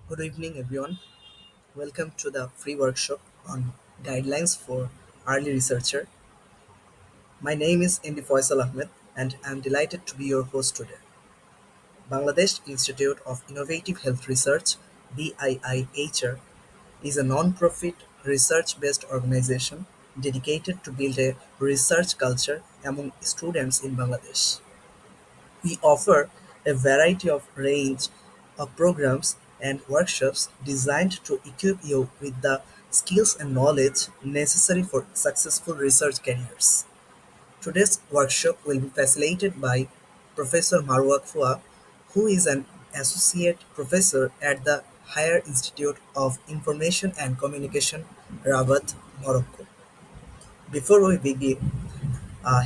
Good evening, everyone. Welcome to the free workshop on guidelines for early researcher. My name is MD Faisal Ahmed, and I'm delighted to be your host today. Bangladesh Institute of Innovative Health Research (BIIHR) is a non-profit research-based organization dedicated to build a research culture among students in Bangladesh. We offer a variety of range of programs and workshops designed to equip you with the skills and knowledge necessary for successful research careers. Today's workshop will be facilitated by Professor Marwa Khua, who is an associate professor at the Higher Institute of Information and Communication, Rabat, Morocco. Before we begin,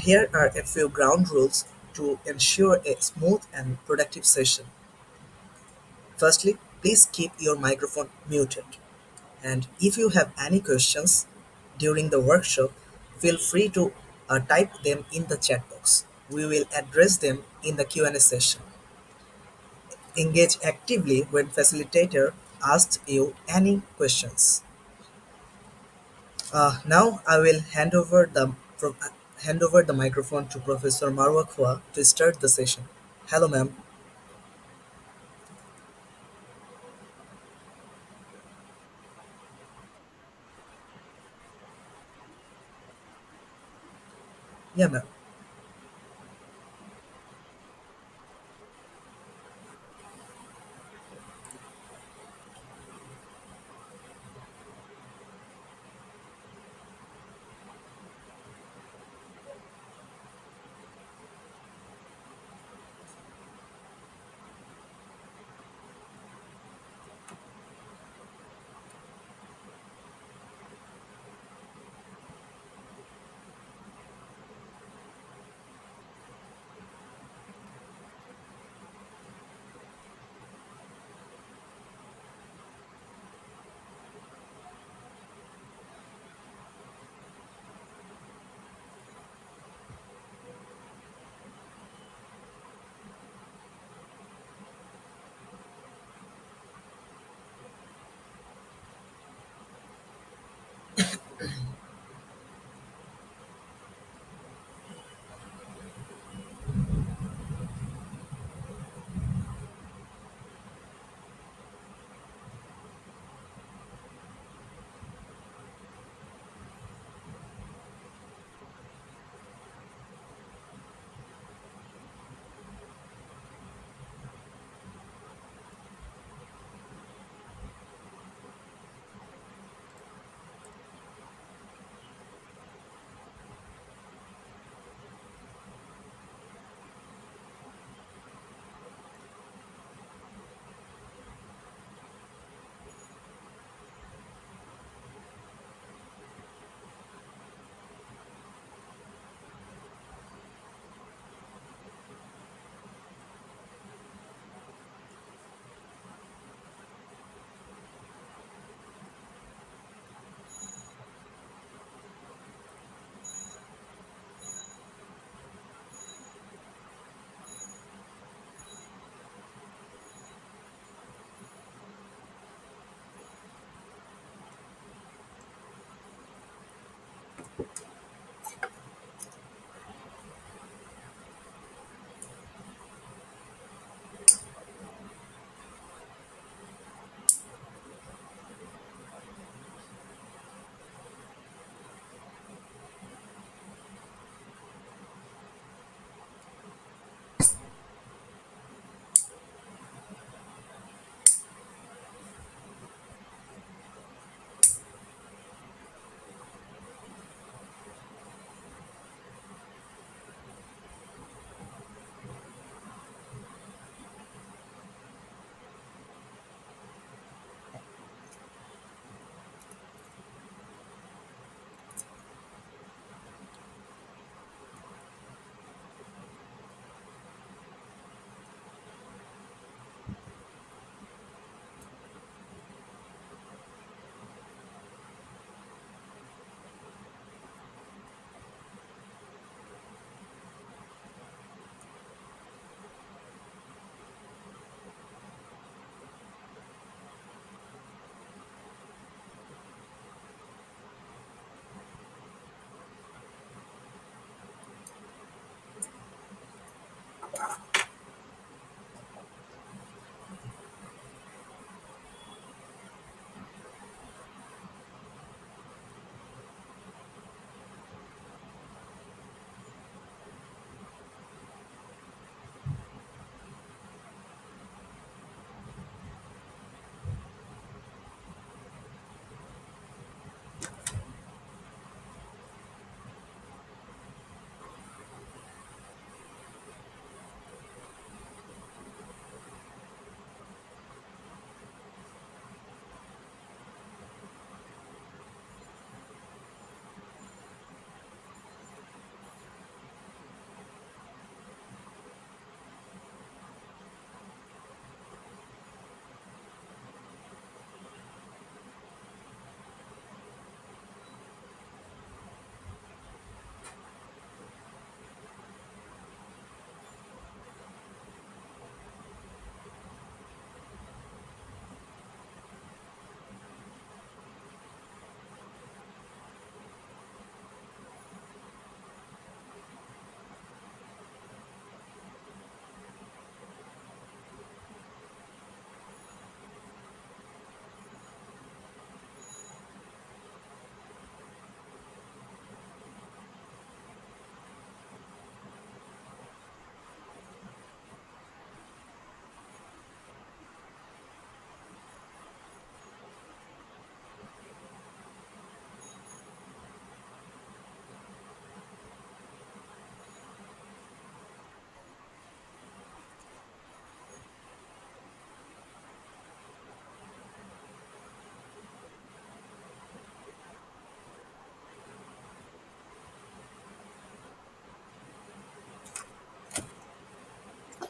here are a few ground rules to ensure a smooth and productive session. Firstly, please keep your microphone muted. And if you have any questions during the workshop, feel free to type them in the chat box. We will address them in the Q&A session. Engage actively when facilitator asks you any questions. Now I will hand over the microphone to Professor Marwa Khua to start the session. Hello, ma'am. Yeah, ma'am.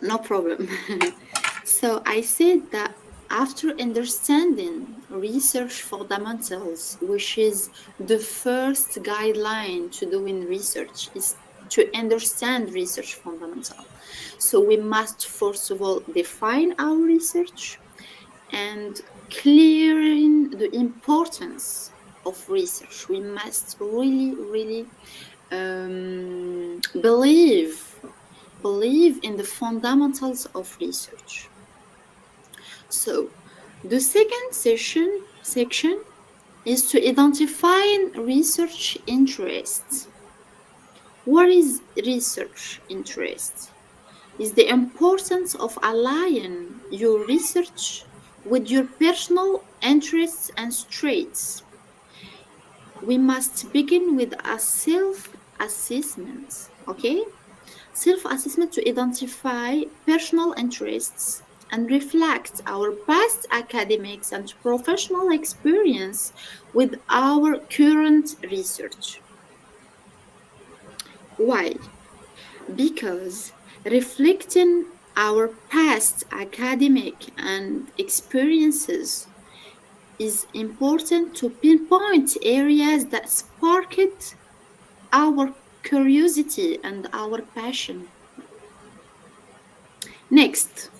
No problem. So I said that after understanding research fundamentals, which is the first guideline to doing research, is to understand research fundamental. So we must first of all define our research and clearing the importance of research. We must really, really believe in the fundamentals of research. So the second section is to identify research interests. What is research interest? Is the importance of aligning your research with your personal interests and traits. We must begin with a self-assessment, okay? Self-assessment to identify personal interests and reflect our past academics and professional experience with our current research. Why? Because reflecting our past academic and experiences is important to pinpoint areas that sparked our curiosity and our passion. Next,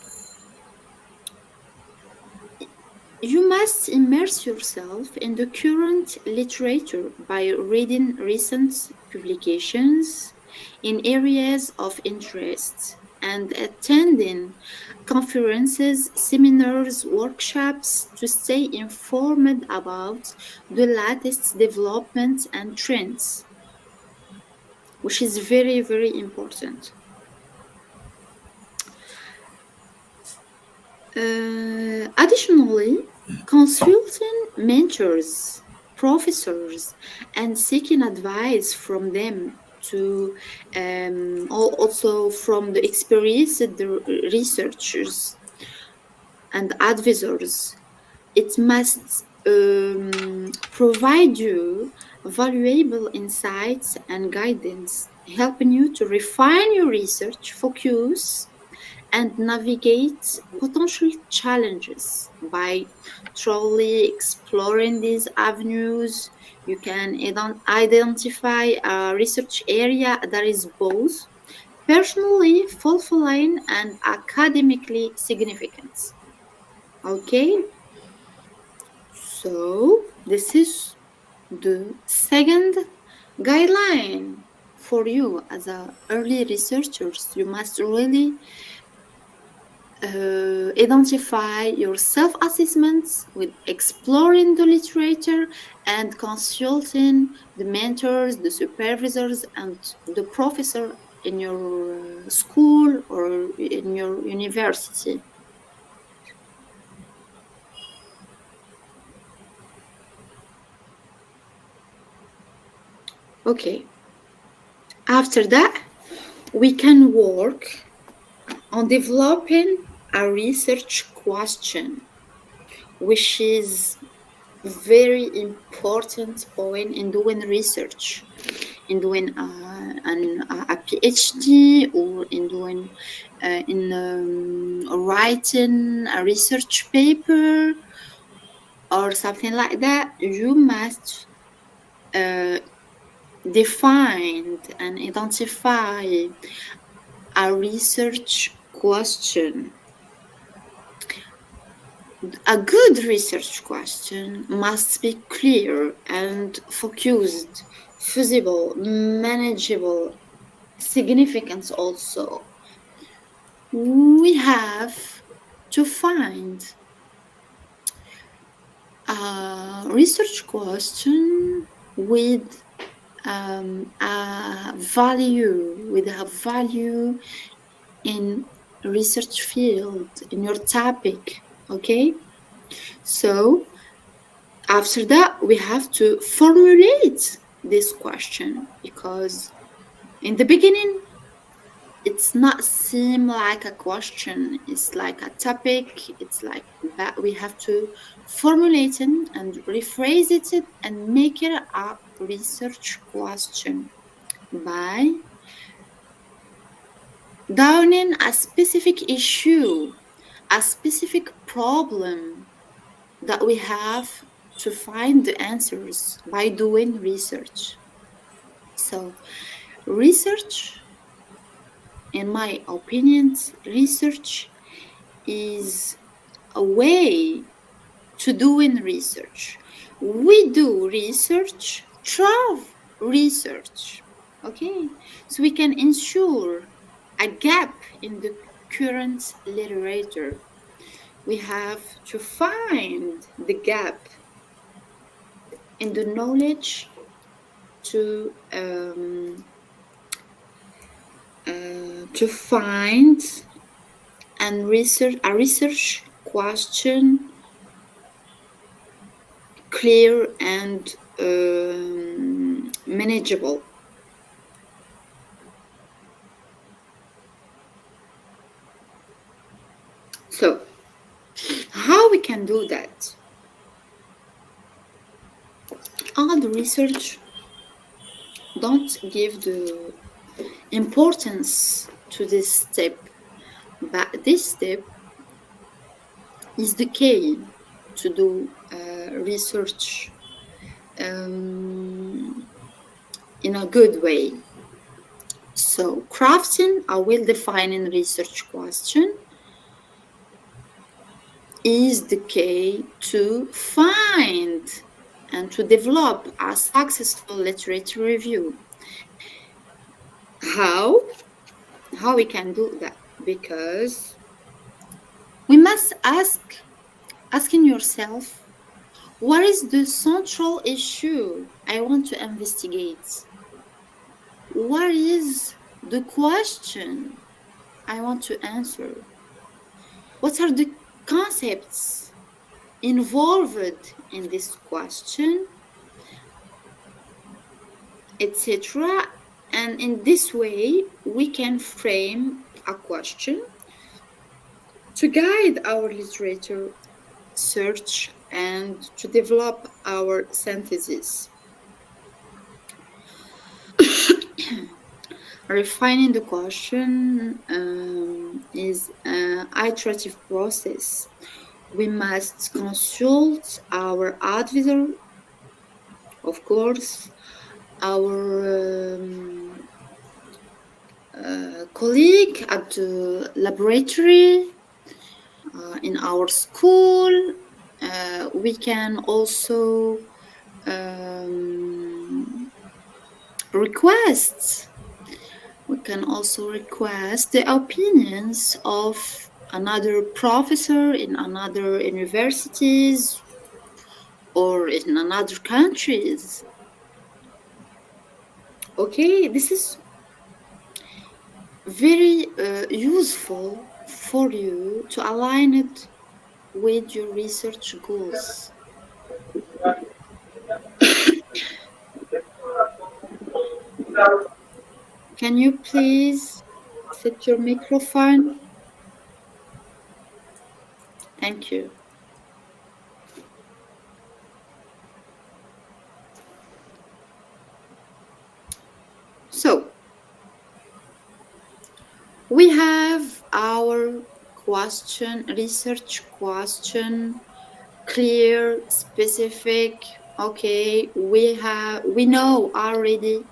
you must immerse yourself in the current literature by reading recent publications in areas of interest and attending conferences, seminars, workshops to stay informed about the latest developments and trends, which is very, very important. Additionally, consulting mentors, professors, and seeking advice from them to also from the experienced researchers and advisors. It must provide you valuable insights and guidance, helping you to refine your research focus and navigate potential challenges by thoroughly exploring these avenues. You can identify a research area that is both personally fulfilling and academically significant. Okay, so this is the second guideline for you as a early researchers. You must really identify your self-assessments with exploring the literature and consulting the mentors, the supervisors, and the professor in your school or in your university. Okay. After that, we can work on developing a research question, which is very important point in doing research, in doing a PhD, or in doing writing a research paper or something like that. You must define and identify a research question. A good research question must be clear and focused, feasible, manageable, significant also. We have to find a research question with a value in research field, in your topic. Okay, so after that we have to formulate this question, because in the beginning it's not seem like a question, it's like a topic, it's like that. We have to formulate it and rephrase it and make it a research question by downing a specific issue, a specific problem that we have to find the answers by doing research. So research, in my opinion, research is a way to doing research. We do research through research. Okay, so we can ensure a gap in the current literature. We have to find the gap in the knowledge to find and research a research question clear and manageable. So how we can do that? All the research don't give the importance to this step, but this step is the key to do research in a good way. So crafting a well-defined research question is the key to find and to develop a successful literature review. How we can do that? Because we must asking yourself, what is the central issue I want to investigate? What is the question I want to answer? What are the concepts involved in this question, etc.? And in this way, we can frame a question to guide our literature search and to develop our synthesis. Refining the question is an iterative process. We must consult our advisor, of course, our colleague at the laboratory, in our school. We can also request We can also request the opinions of another professor in another universities or in another countries. Okay, this is very useful for you to align it with your research goals. Can you please set your microphone? Thank you. So, we have our question, research question, clear, specific. Okay, we know already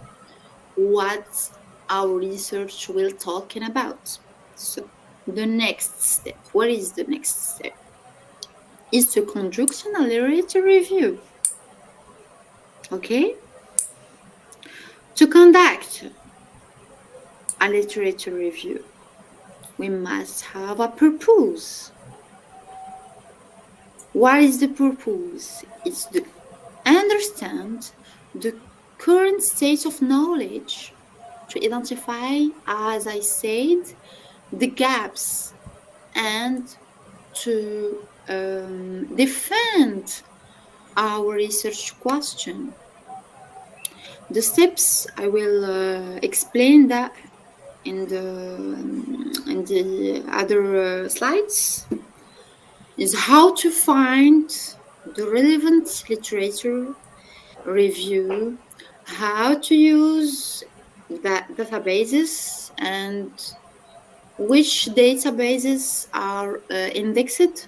what our research will talking about. So the next step, what is the next step? Is to conduct a literature review. Okay? To conduct a literature review, we must have a purpose. What is the purpose? It's to understand the current state of knowledge, to identify, as I said, the gaps, and to defend our research question. The steps, I will explain that in the other slides, is how to find the relevant literature review, how to use that databases, and which databases are indexed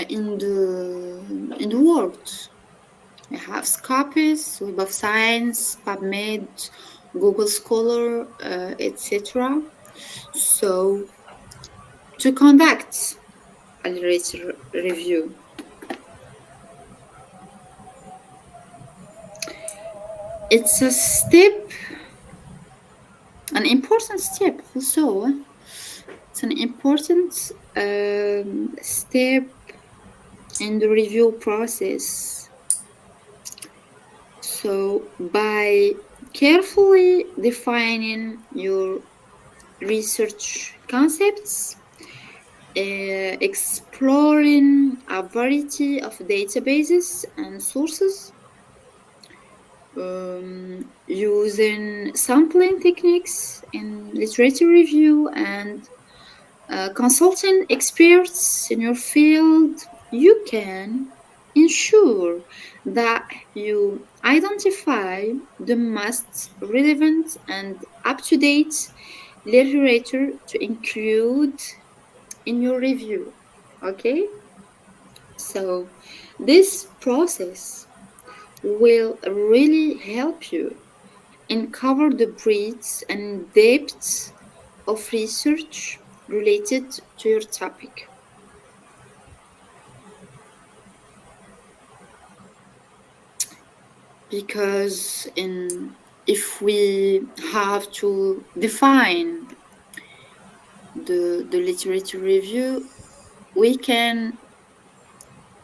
in the world. We have Scopus, Web of Science, PubMed, Google Scholar, etc. So, to conduct a literature review, it's a step, an important step also. It's an important step in the review process. So by carefully defining your research concepts, exploring a variety of databases and sources, using sampling techniques in literature review, and consulting experts in your field, you can ensure that you identify the most relevant and up-to-date literature to include in your review. Okay? So this process will really help you and cover the breadth and depth of research related to your topic. Because if we have to define the literature review, we can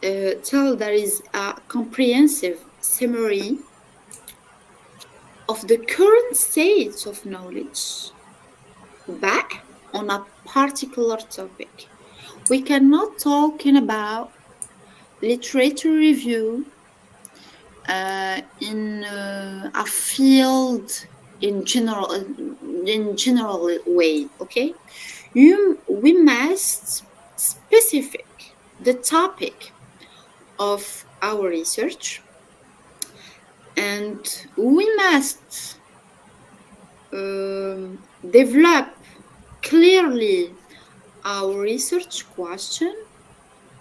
tell there is a comprehensive summary of the current state of knowledge, but on a particular topic. We cannot talking about literature review in a field in general way. Okay, we must specific the topic of our research, and we must develop clearly our research question,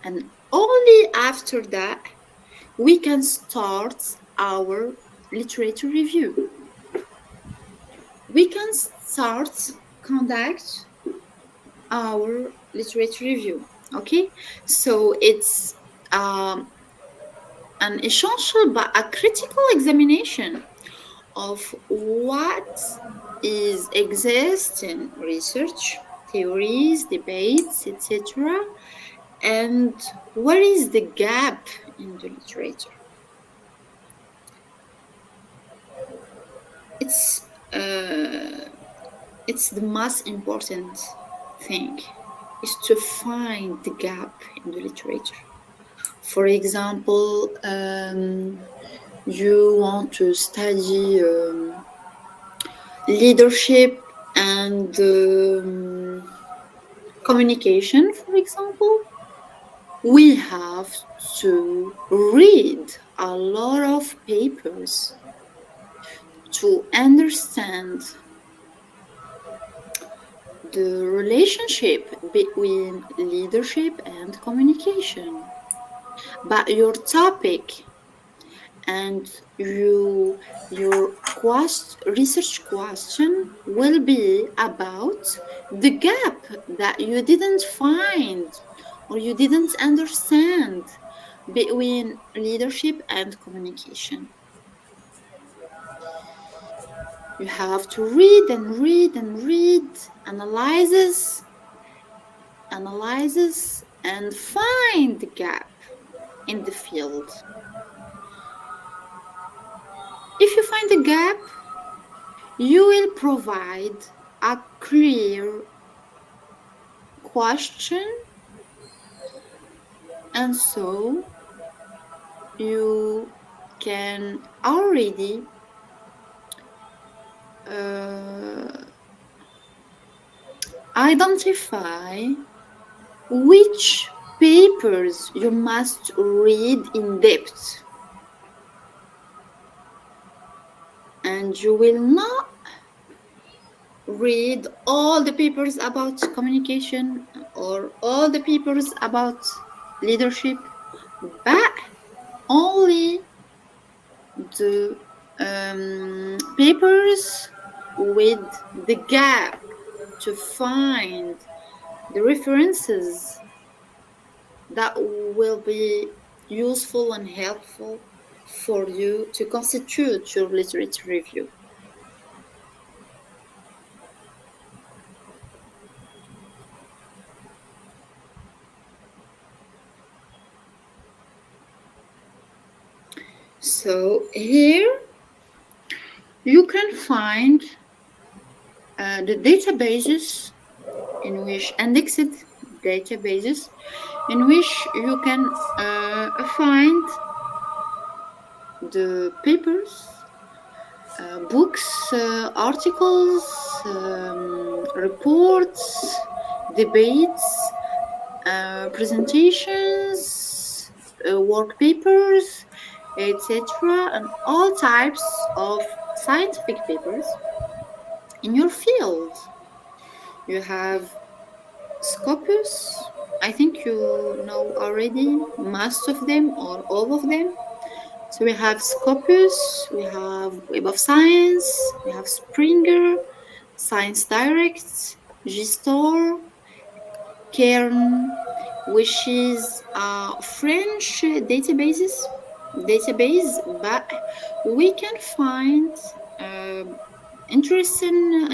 and only after that we can start our literature review. We can start conduct our literature review. Okay, so it's an essential but a critical examination of what is existing research, theories, debates, etc., and where is the gap in the literature. It's uh, it's the most important thing is to find the gap in the literature. For example, you want to study leadership and communication, for example, we have to read a lot of papers to understand the relationship between leadership and communication. But your topic and your research question will be about the gap that you didn't find or you didn't understand between leadership and communication. You have to read and read and read, analyzes and find the gap in the field. If you find the gap, you will provide a clear question, and so you can already identify which papers you must read in depth, and you will not read all the papers about communication or all the papers about leadership, but only the papers with the gap to find the references that will be useful and helpful for you to constitute your literature review. So here you can find the databases in which indexed databases in which you can find the papers, books, articles, reports, debates, presentations, work papers, etc., and all types of scientific papers in your field. You have Scopus. I think you know already most of them or all of them. So we have Scopus, we have Web of Science, we have Springer, Science Direct, 𝐺STOR, 𝐾ERN, which is a French database, but we can find interesting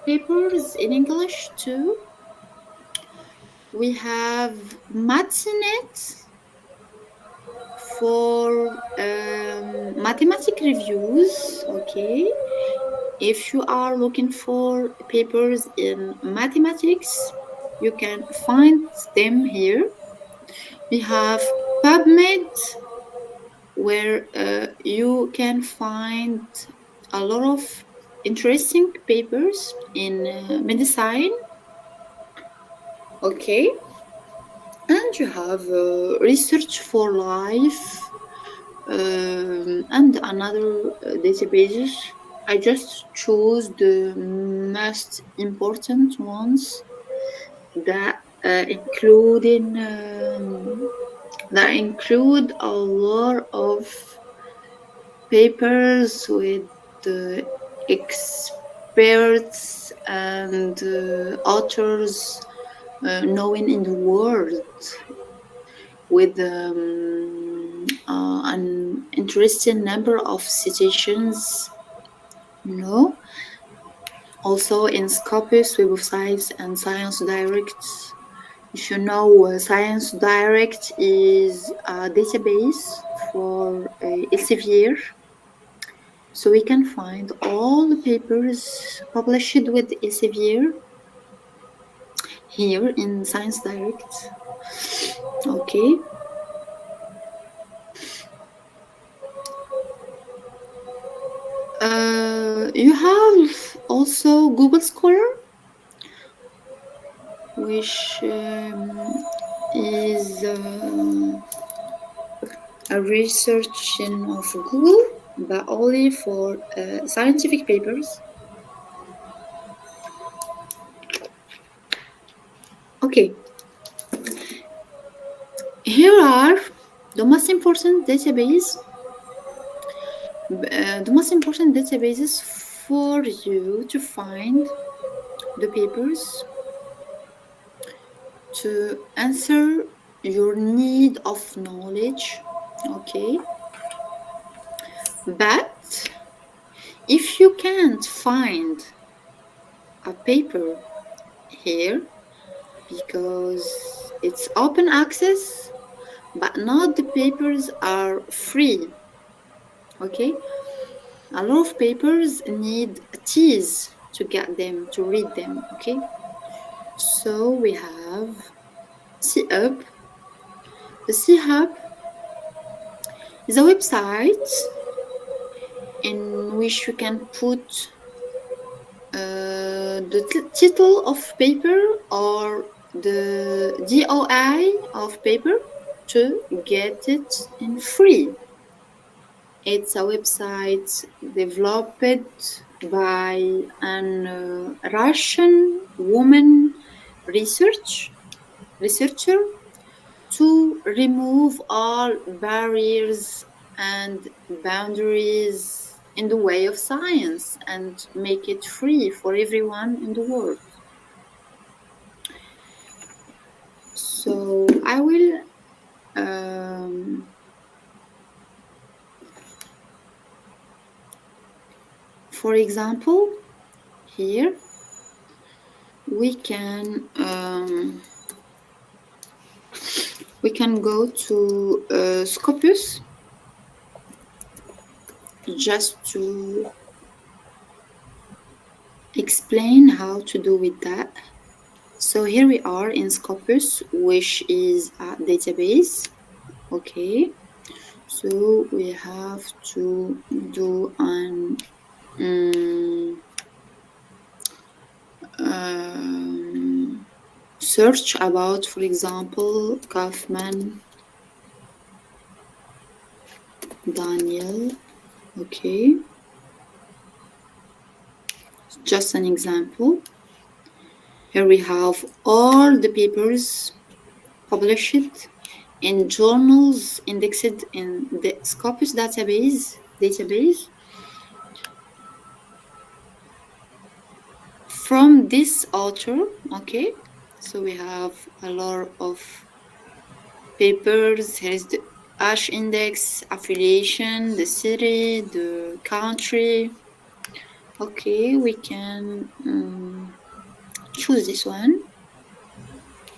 papers in English too. We have Mathnet for mathematic reviews. Okay, if you are looking for papers in mathematics, you can find them here. We have PubMed, where you can find a lot of interesting papers in medicine. Okay, and you have Research for Life and another databases. I just choose the most important ones that include a lot of papers with the experts and authors known in the world, with an interesting number of citations. No. Also in Scopus, Web of Science, and Science Direct. If you know, Science Direct is a database for Elsevier. So we can find all the papers published with Elsevier here in Science Direct. Okay. You have also Google Scholar, which is a research of Google, but only for scientific papers. Okay, here are the most important databases for you to find the papers to answer your need of knowledge. Okay, but if you can't find a paper here because it's open access, but not the papers are free. Okay, a lot of papers need teas to get them, to read them. Okay, so we have 𝐶hub. The 𝐶hub is a website in which you can put the title of paper or the DOI of paper to get it in free. It's a website developed by an Russian woman researcher to remove all barriers and boundaries in the way of science and make it free for everyone in the world. So I will for example, here we can go to Scopus just to explain how to do with that. So here we are in Scopus, which is a database. Okay, so we have to do an search about, for example, Kaufman Daniel. Okay, just an example. Here we have all the papers published in journals indexed in the Scopus database. From this author. Okay, so we have a lot of papers. Here's the ASH index, affiliation, the city, the country. Okay, we can choose this one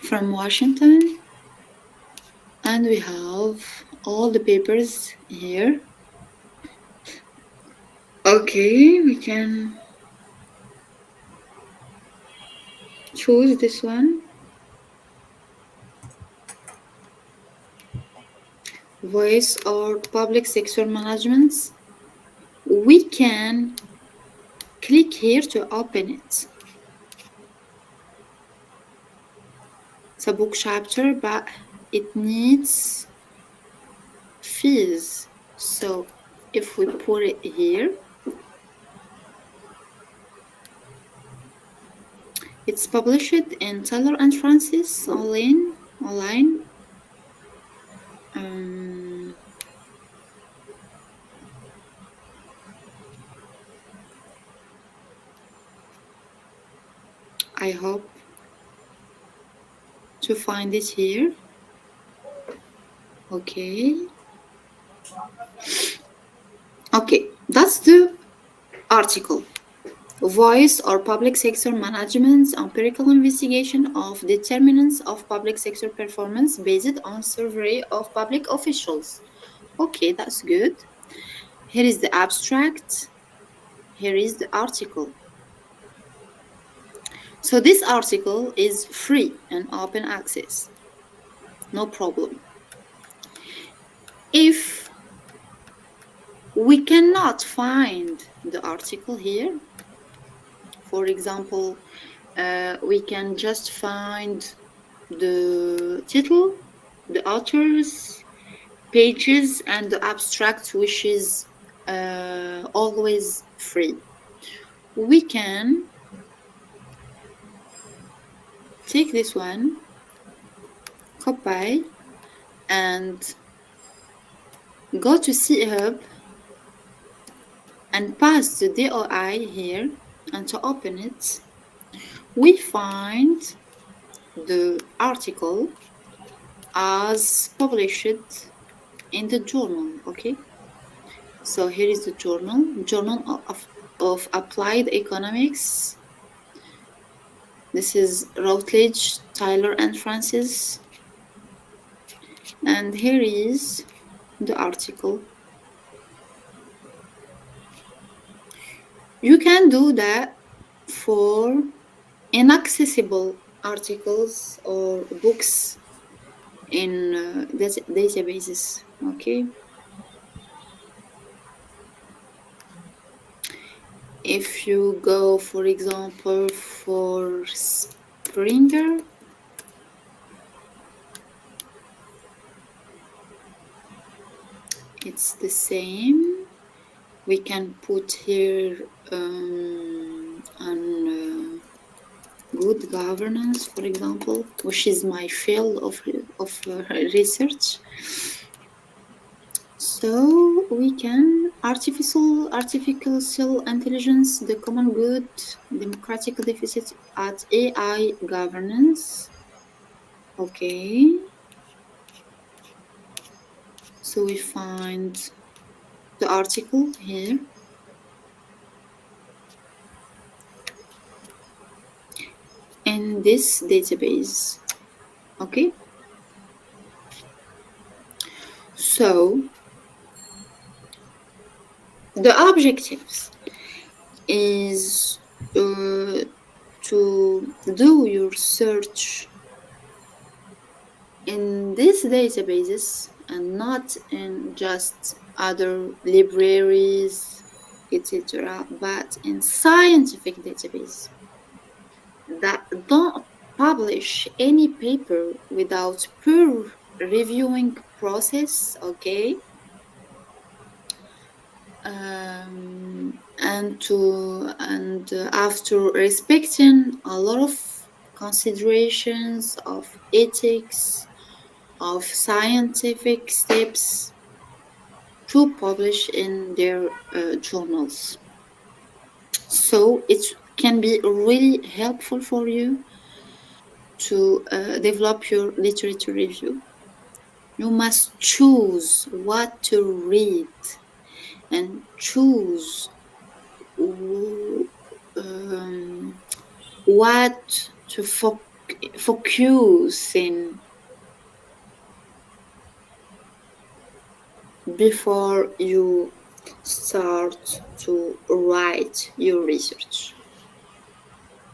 from Washington, and we have all the papers here. Okay, we can choose this one. Voice or public sector management. We can click here to open it. It's a book chapter, but it needs fees. So if we put it here, it's published in Taylor and Francis online. I hope to find it here. Okay, Okay, that's the article. Voice or public sector management's empirical investigation of determinants of public sector performance based on survey of public officials. Okay, that's good. Here is the abstract. Here is the article. So this article is free and open access. No problem. If we cannot find the article here, for example, we can just find the title, the authors, pages, and the abstract, which is always free. We can take this one, copy, and go to CHub and pass the DOI here, and to open it, we find the article as published in the journal. Okay, so here is the journal of Applied Economics. This is Routledge, Tyler, and Francis. And here is the article. You can do that for inaccessible articles or books in databases. Okay. If you go, for example, for Springer, it's the same. We can put here on good governance, for example, which is my field of research. So we can artificial intelligence, the common good, democratic deficit at AI governance. Okay. So we find the article here. In this database. Okay. So the objectives is to do your search in these databases and not in just other libraries, etc., but in scientific database that don't publish any paper without peer reviewing process. Okay. And after respecting a lot of considerations of ethics, of scientific steps to publish in their journals. So it can be really helpful for you to develop your literature review. You must choose what to read and choose what to focus in before you start to write your research.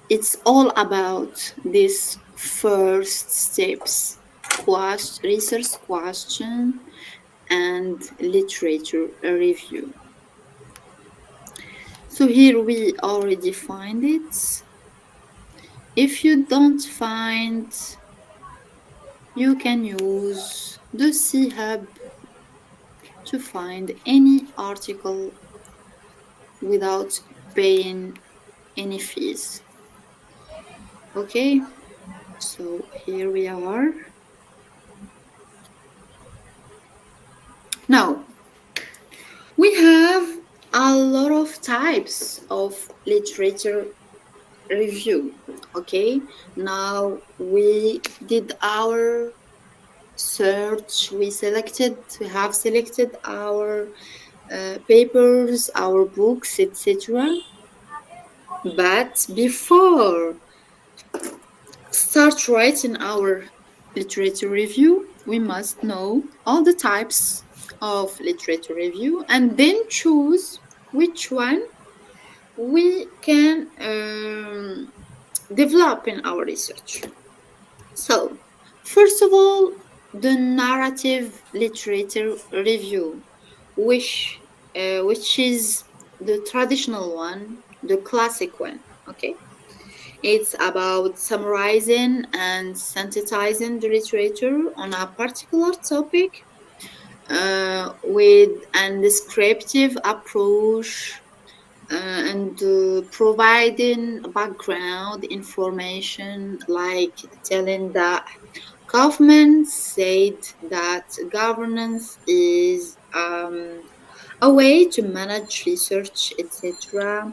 It's all about these first steps: research question and literature review. So here we already find it. If you don't find, you can use the CHub to find any article without paying any fees. Okay, so here we are. Now, we have a lot of types of literature review. Okay, now we did our search. We have selected our papers, our books, etc. But before start writing our literature review, we must know all the types of literature review and then choose which one we can develop in our research. So, first of all, the narrative literature review, which is the traditional one, the classic one. Okay, it's about summarizing and synthesizing the literature on a particular topic with a descriptive approach and providing background information like telling that Kaufman said that governance is a way to manage research, etc.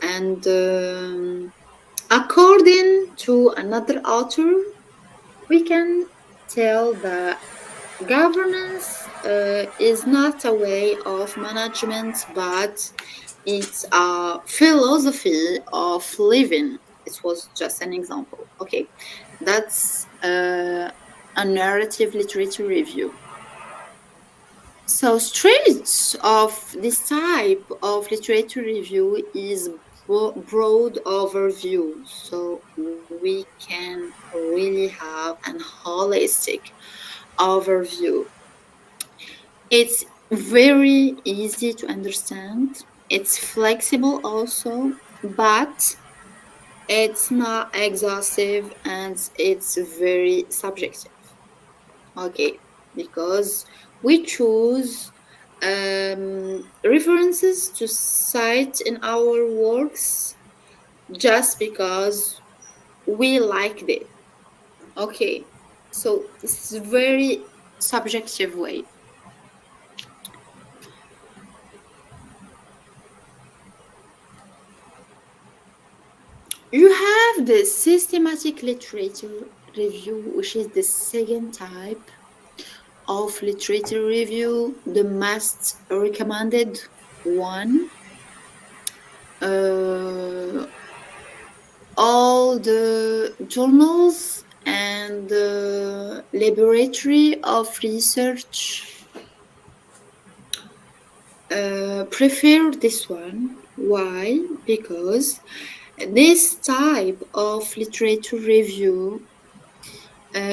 And according to another author, we can tell that governance is not a way of management, but it's a philosophy of living. It was just an example. Okay, that's a narrative literature review. So, traits of this type of literature review is broad overview. So, we can really have an holistic overview. It's very easy to understand. It's flexible also, but it's not exhaustive and it's very subjective. Okay, because we choose references to cite in our works just because we liked it. Okay, so it's a very subjective way. You have the systematic literature review, which is the second type of literature review, the most recommended one. Uh, all the journals and the laboratory of research prefer this one. Why? Because this type of literature review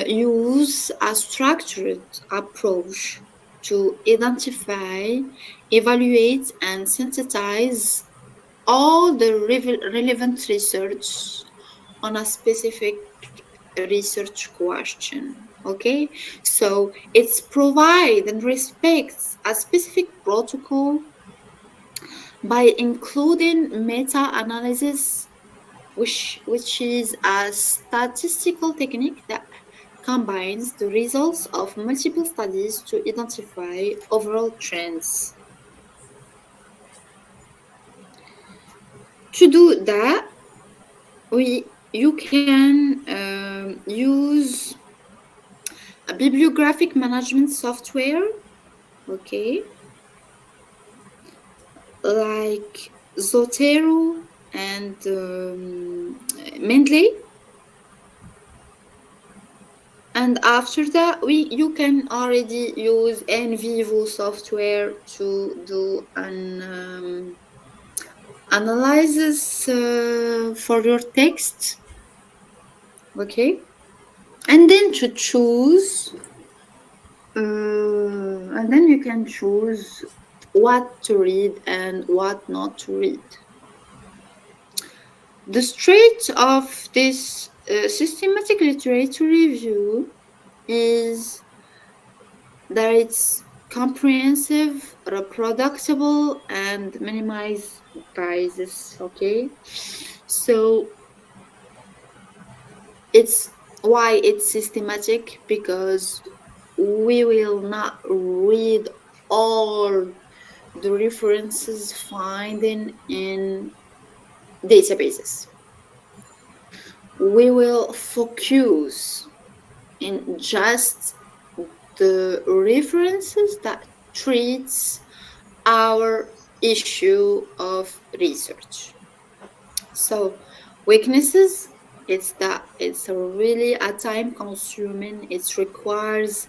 use a structured approach to identify, evaluate, and synthesize all the relevant research on a specific research question. Okay, so it's provide and respects a specific protocol by including meta-analysis, which is a statistical technique that combines the results of multiple studies to identify overall trends. To do that, you can use a bibliographic management software, okay, like Zotero and Mendeley. And after that, you can already use NVivo software to do an analysis for your text, okay, and then to choose, and then you can choose what to read and what not to read. The strength of this systematic literature review is that it's comprehensive, reproducible, and minimize biases. Okay, so it's why it's systematic, because we will not read all the references finding in databases. We will focus in just the references that treats our issue of research. So weaknesses, it's that it's really a time consuming, it requires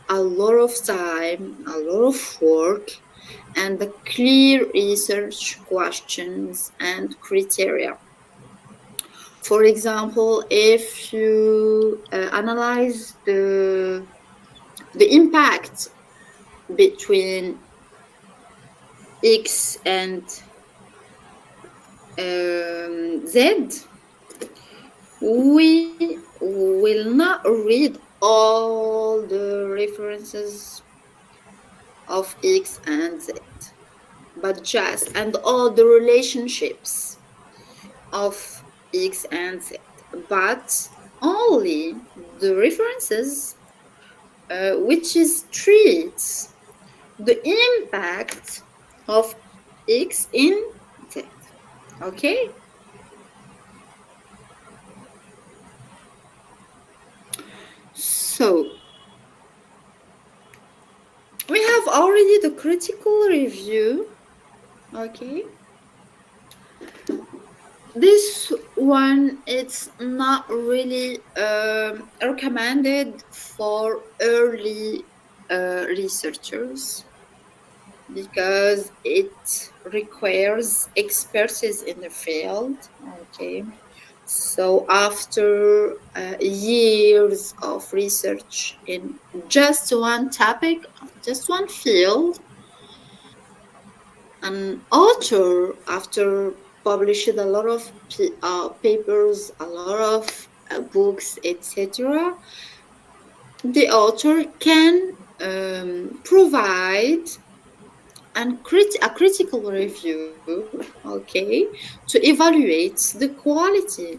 a lot of time, a lot of work, and the clear research questions and criteria. For example, if you analyze the impact between X and Z, we will not read all the references of X and Z, but just and all the relationships of X and Z, but only the references which is treats the impact of X in Z. Okay? So we have already the critical review. Okay. This one, it's not really recommended for early researchers because it requires expertise in the field. Okay. So after years of research in just one topic, just one field, an author, after published a lot of papers, a lot of books, etc., the author can provide a critical review, okay, to evaluate the quality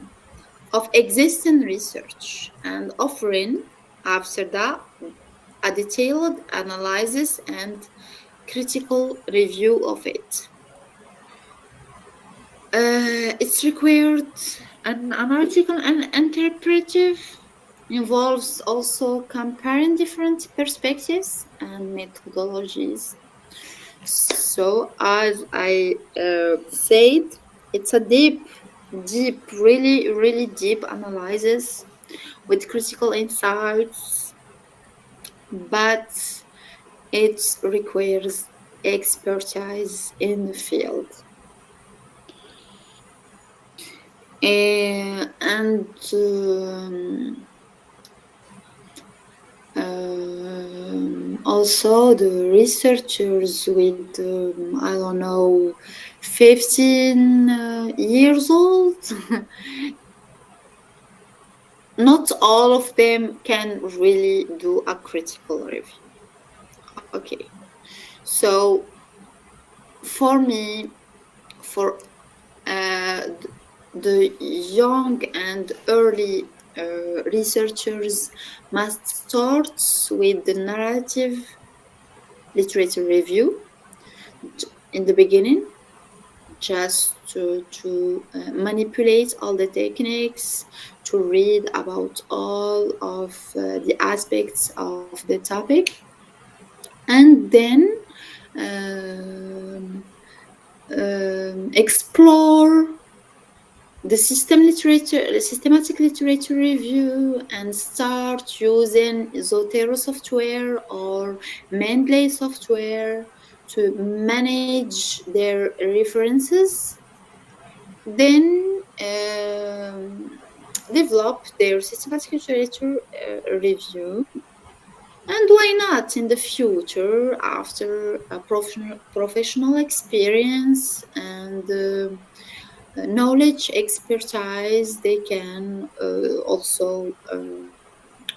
of existing research and offering after that a detailed analysis and critical review of it. It's required an analytical and interpretive, involves also comparing different perspectives and methodologies. So as I said, it's a deep, really deep analysis with critical insights, but it requires expertise in the field. And also the researchers with I don't know 15 years old not all of them can really do a critical review. Okay, so for me, for the young and early researchers must start with the narrative literature review in the beginning, just to manipulate all the techniques, to read about all of the aspects of the topic, and then explore the systematic literature review and start using Zotero software or Mendeley software to manage their references, then develop their systematic literature review. And why not in the future, after a professional experience and knowledge expertise, they can also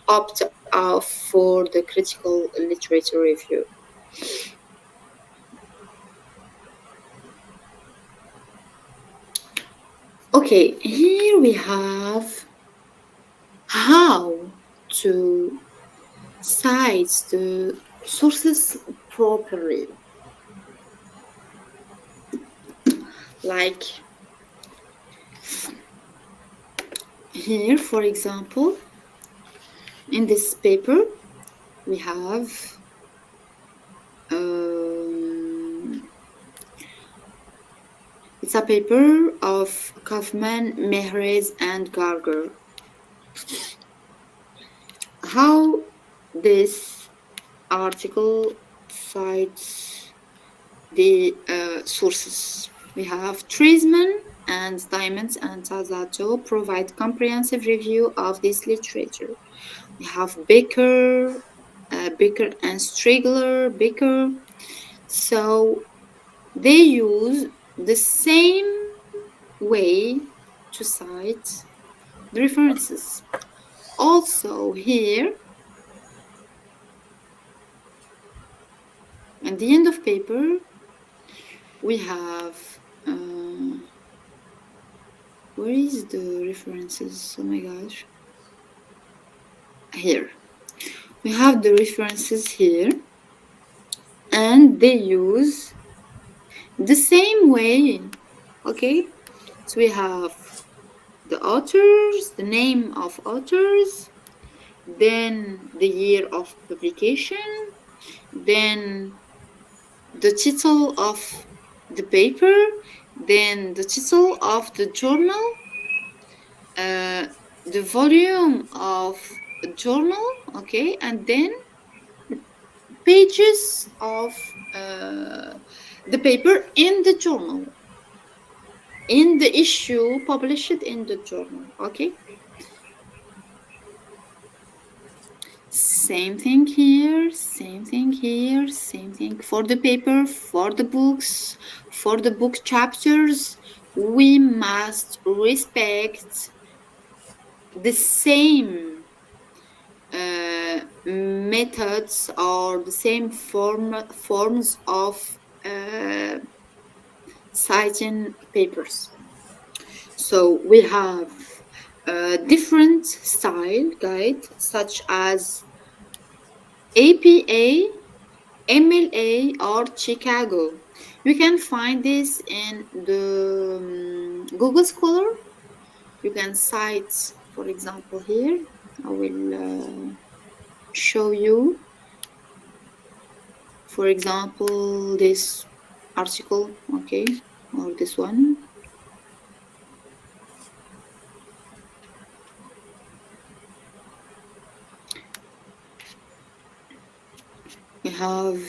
opt out for the critical literature review. Okay, here we have how to cite the sources properly. Like here, for example, in this paper, we have it's a paper of Kaufman, Mehrez, and Garger. How this article cites the sources. We have Treisman and Diamonds and Tazato provide comprehensive review of this literature. We have Baker and Baker. So they use the same way to cite the references. Also here, at the end of paper, we have where is the references? Oh my gosh. Here. We have the references here, and they use the same way. Okay? So we have the authors, the name of authors, then the year of publication, then the title of the paper, then the title of the journal, the volume of a journal, okay, and then pages of the paper in the journal, in the issue published in the journal, okay. Same thing here, same thing here, same thing for the paper, for the books, for the book chapters. We must respect the same methods or the same forms of citing papers. So we have different style guide such as APA, MLA, or Chicago. You can find this in the Google Scholar. You can cite, for example, here. I will show you, for example, this article, okay, or this one. We have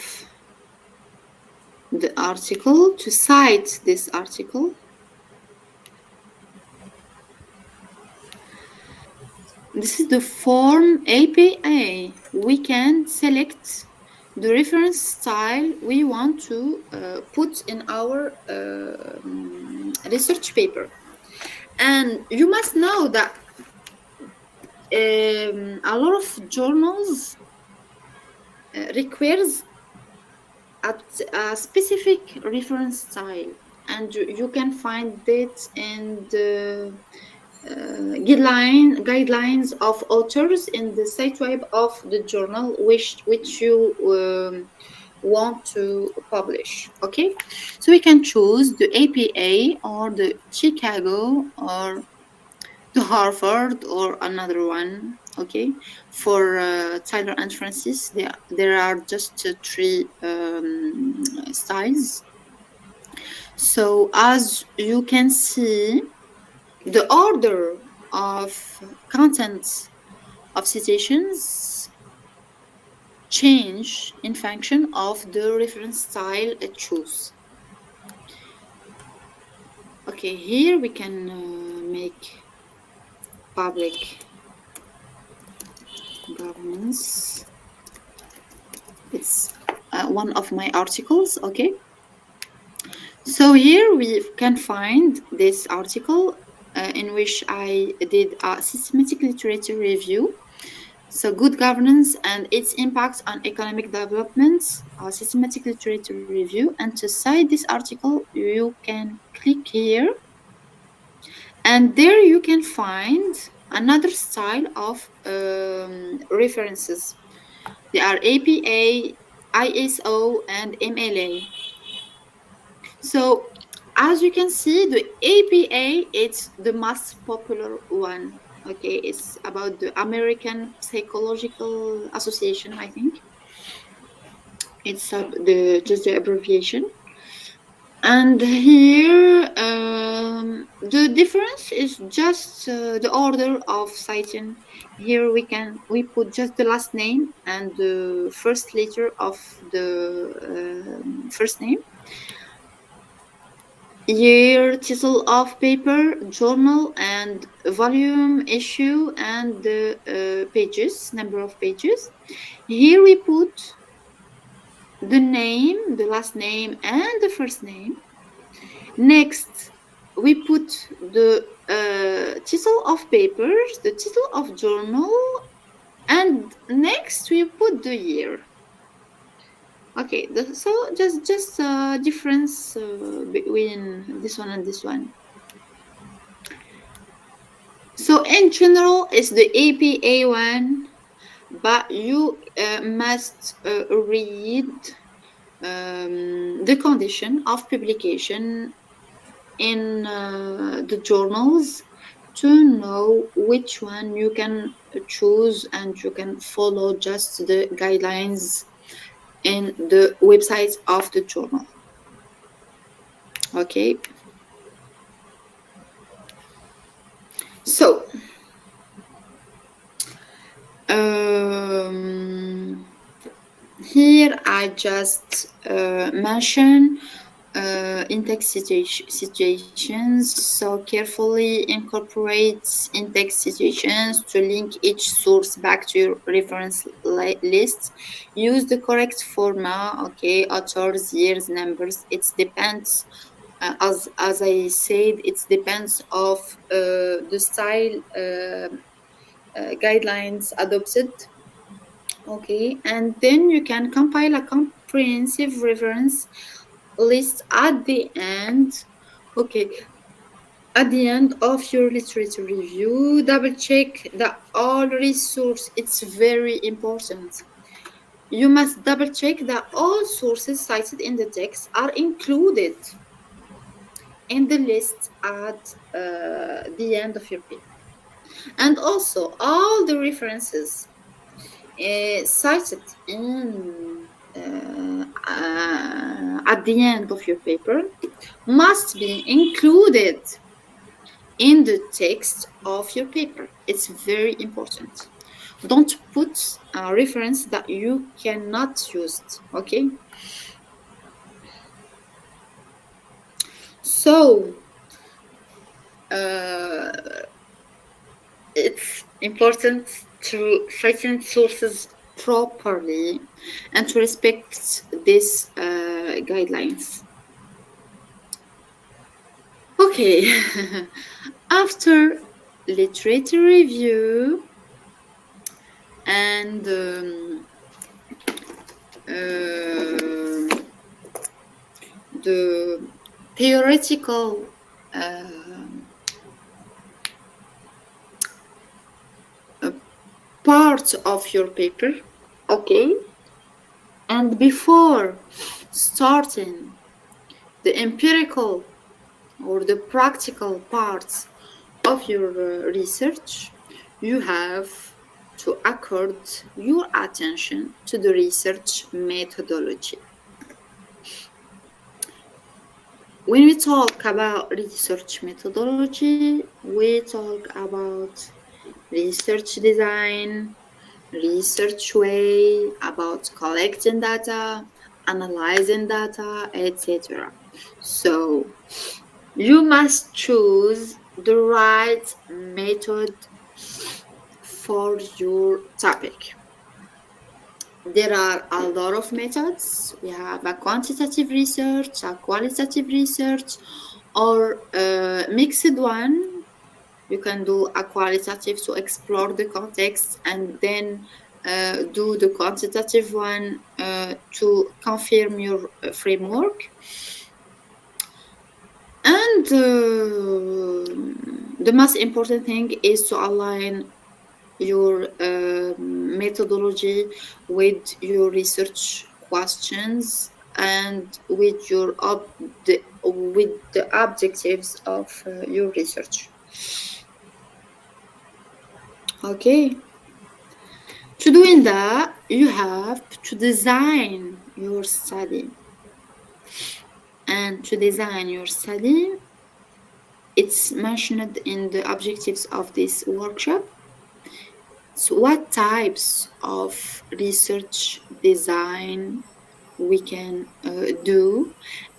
the article to cite this article. This is the form APA. We can select the reference style we want to put in our research paper. And you must know that a lot of journals requires a specific reference style, and you can find it in the guidelines of authors in the site web of the journal which you want to publish. Okay, so we can choose the APA or the Chicago or the Harvard or another one. Okay, for Tyler and Francis, there are just three styles. So as you can see, the order of contents of citations change in function of the reference style it choose. Okay, here we can make public governance. It's one of my articles, okay. So here we can find this article in which I did a systematic literature review. So good governance and its impact on economic development, a systematic literature review. And to cite this article, you can click here. And there you can find another style of references. They are APA, ISO, and MLA. So as you can see, the APA is the most popular one. Okay, it's about the American Psychological Association, I think. It's the just the abbreviation. And here, the difference is just the order of citing. Here we put just the last name and the first letter of the first name, year, title of paper, journal, and volume, issue, and the pages, number of pages. Here we put the name, the last name, and the first name. Next, we put the title of papers, the title of journal, and next we put the year. Okay, so just difference between this one and this one. So in general, it's the APA one, but you must read the condition of publication in the journals to know which one you can choose, and you can follow just the guidelines in the website of the journal. Okay, so here I just mention in-text situations, so carefully incorporate in-text situations to link each source back to your reference list. Use the correct format, okay, authors, years, numbers. It depends, as I said, it depends of the style guidelines adopted. Okay, and then you can compile a comprehensive reference list at the end. Okay, at the end of your literature review, double check that all resources, it's very important. You must double check that all sources cited in the text are included in the list at the end of your paper. And also all the references cited in at the end of your paper must be included in the text of your paper. It's very important. Don't put a reference that you cannot use, okay? So it's important to cite sources properly and to respect these guidelines. Okay, after literature review and the theoretical part of your paper, okay, and before starting the empirical or the practical parts of your research, you have to accord your attention to the research methodology. When we talk about research methodology, we talk about research design, research way, about collecting data, analyzing data, etc. So you must choose the right method for your topic. There are a lot of methods. We have a quantitative research, a qualitative research, or a mixed one. You can do a qualitative to explore the context, and then do the quantitative one to confirm your framework. And the most important thing is to align your methodology with your research questions and with your with the objectives of your research. Okay. To doing that, you have to design your study. And to design your study, it's mentioned in the objectives of this workshop. So what types of research design we can do,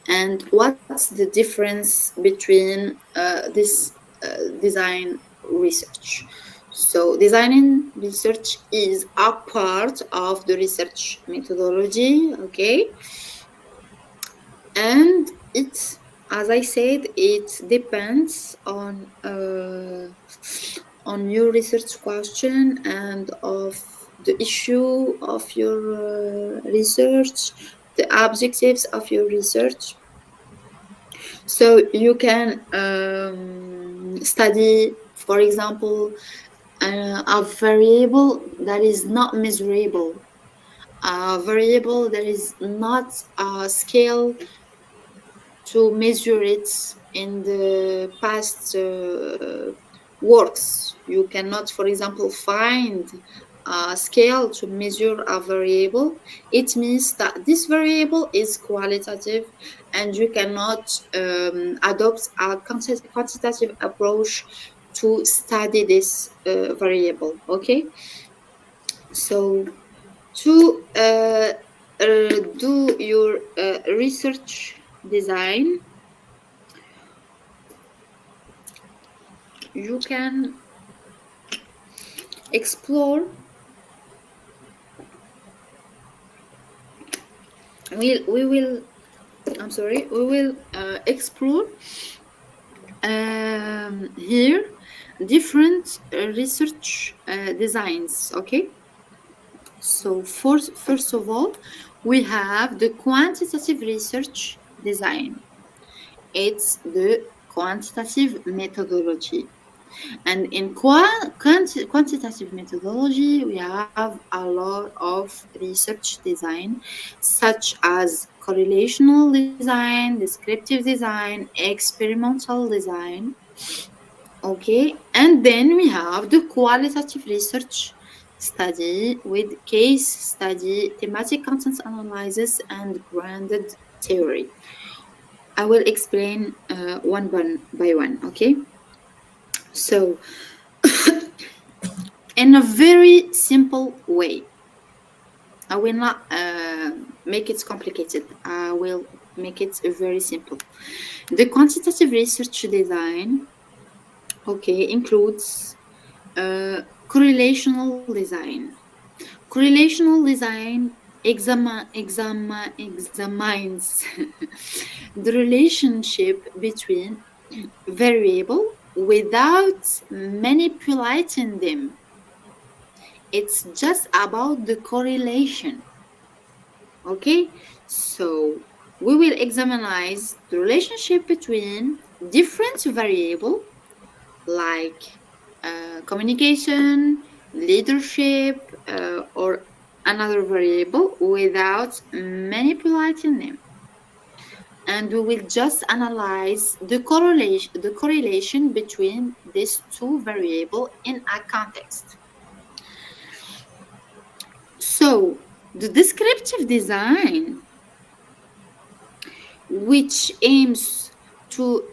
and what's the difference between this design research. So designing research is a part of the research methodology, okay? And it, as I said, it depends on your research question and of the issue of your research, the objectives of your research. So you can study, for example, a variable that is not measurable, a variable that is not a scale to measure it in the past works. You cannot, for example, find a scale to measure a variable. It means that this variable is qualitative and you cannot adopt a quantitative approach to study this variable. Okay, so to do your research design, you can explore, we will I'm sorry, we will explore here different research designs. Okay, so first of all, we have the quantitative research design. It's the quantitative methodology. And in quantitative methodology, we have a lot of research design, such as correlational design, descriptive design, experimental design. Okay, and then we have the qualitative research study with case study, thematic content analysis, and grounded theory. I will explain one by one. Okay, so in a very simple way. I will not make it complicated. I will make it very simple. The quantitative research design, okay, includes correlational design. Correlational design examines the relationship between variable without manipulating them. It's just about the correlation. Okay, so we will examine the relationship between different variable like communication, leadership, or another variable without manipulating them. And we will just analyze the correlation between these two variables in a context. So the descriptive design, which aims to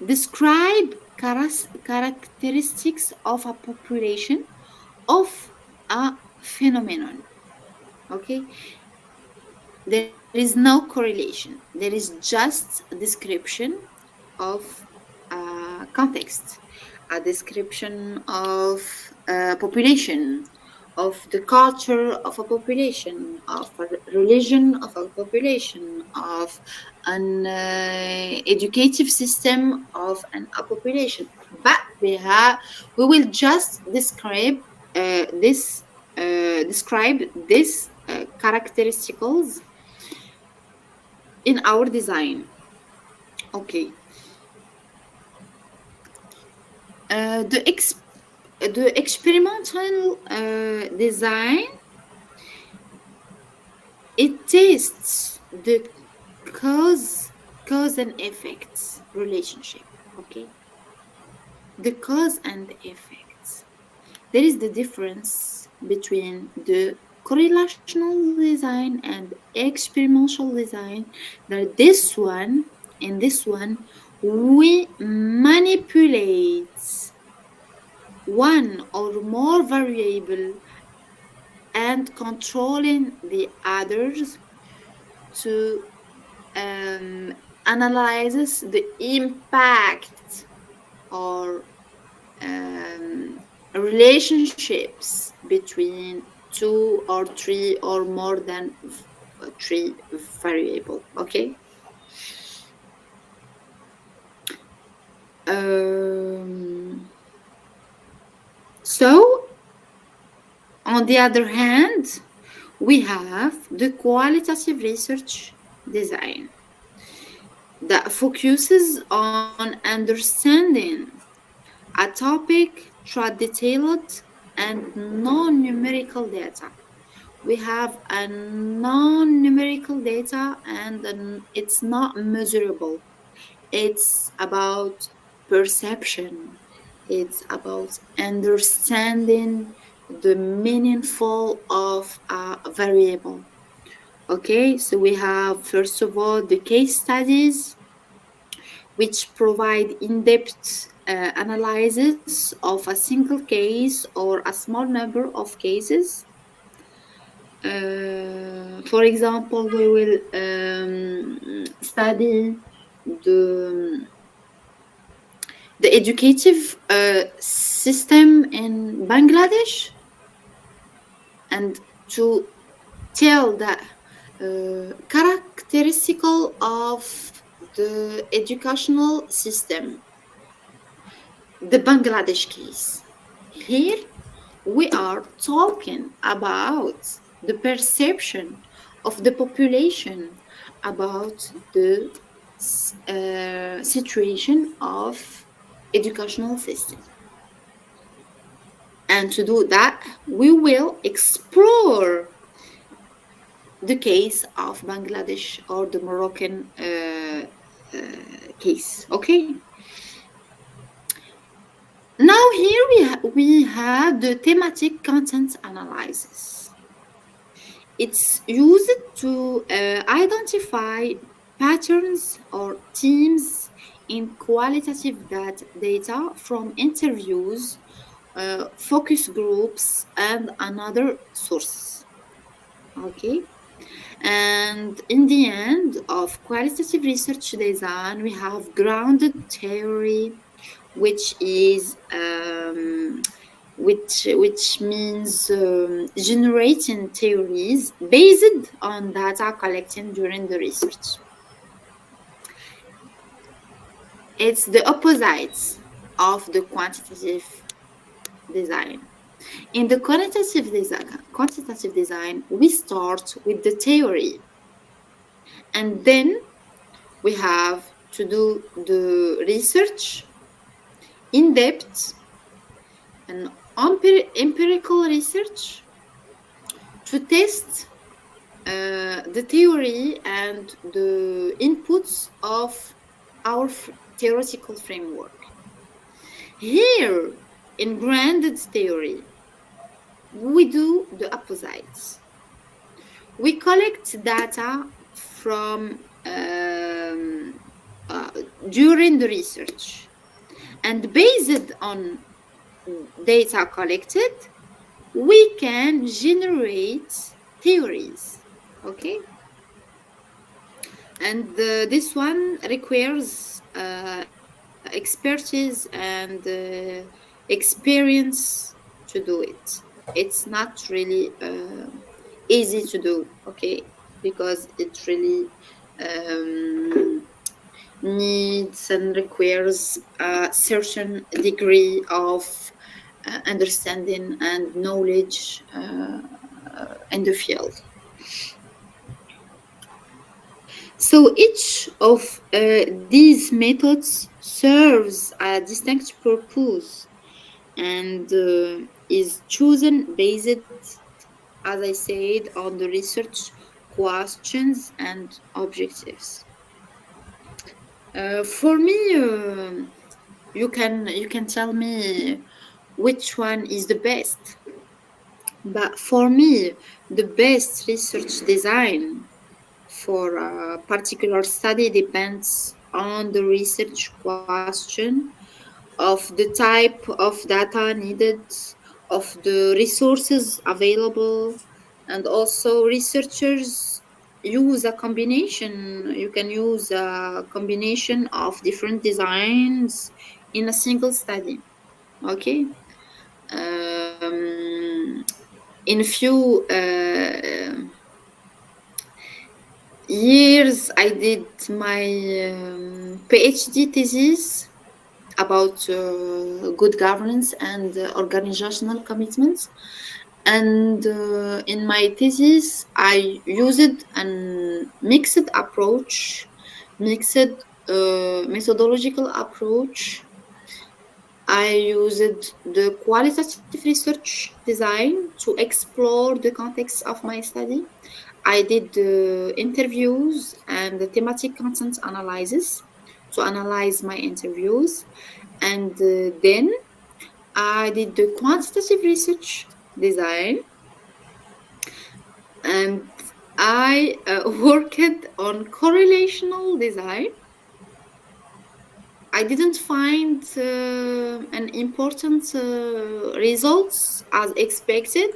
describe characteristics of a population, of a phenomenon. Okay, there is no correlation, there is just a description of a context, a description of a population, of the culture of a population, of a religion of a population, of an educative system of a population. But we will just describe this characteristics in our design. Okay. The experimental design, it tests the cause and effects relationship. Okay, the cause and effects. there is the difference between the correlational design and experimental design. That in this one, we manipulate one or more variable and controlling the others to um, analyzes the impact or relationships between two or three or more than three variable. Okay. Um, so on the other hand, we have the qualitative research design that focuses on understanding a topic through detailed and non-numerical data. We have a non-numerical data and it's not measurable. It's about perception. It's about understanding the meaningful of a variable. Okay, so we have first of all the case studies, which provide in-depth analysis of a single case or a small number of cases. For example, we will study the the educative system in Bangladesh and to tell the characteristical of the educational system, the Bangladesh case. Here we are talking about the perception of the population about the situation of educational system. And to do that, we will explore the case of Bangladesh or the Moroccan case. Okay. Now here we have the thematic content analysis. It's used to identify patterns or themes in qualitative data from interviews, focus groups, and another sources. Okay. And in the end of qualitative research design, we have grounded theory, which is which means generating theories based on data collected during the research. It's the opposite of the quantitative design. In the quantitative design, we start with the theory, and then we have to do the research in depth and empirical research to test the theory and the inputs of our theoretical framework. Here, in grounded theory, we do the opposites. We collect data from during the research, and based on data collected, we can generate theories. Okay, and this one requires expertise and experience to do it. It's not really easy to do, okay, because it really needs and requires a certain degree of understanding and knowledge in the field. So each of these methods serves a distinct purpose and is chosen based, as I said, on the research questions and objectives. For me, you can tell me which one is the best. But for me, the best research design for a particular study depends on the research question, of the type of data needed, of the resources available, and also researchers use a combination. You can use a combination of different designs in a single study. Okay. In a few years, I did my PhD thesis about good governance and organizational commitments. And in my thesis, I used a mixed approach, mixed methodological approach. I used the qualitative research design to explore the context of my study. I did the interviews and the thematic content analysis to analyze my interviews. And then I did the quantitative research design, and I worked on correlational design. I didn't find an important results as expected,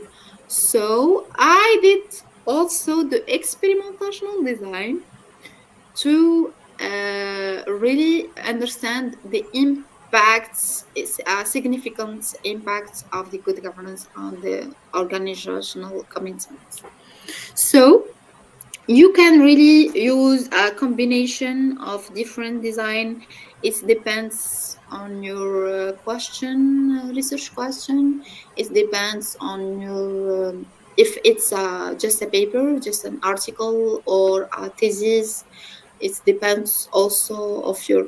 so I did also the experimental design to really understand the impacts, significant impacts of the good governance on the organizational commitments. So you can really use a combination of different design. It depends on your research question. It depends on your if it's just a paper, just an article, or a thesis. It depends also of your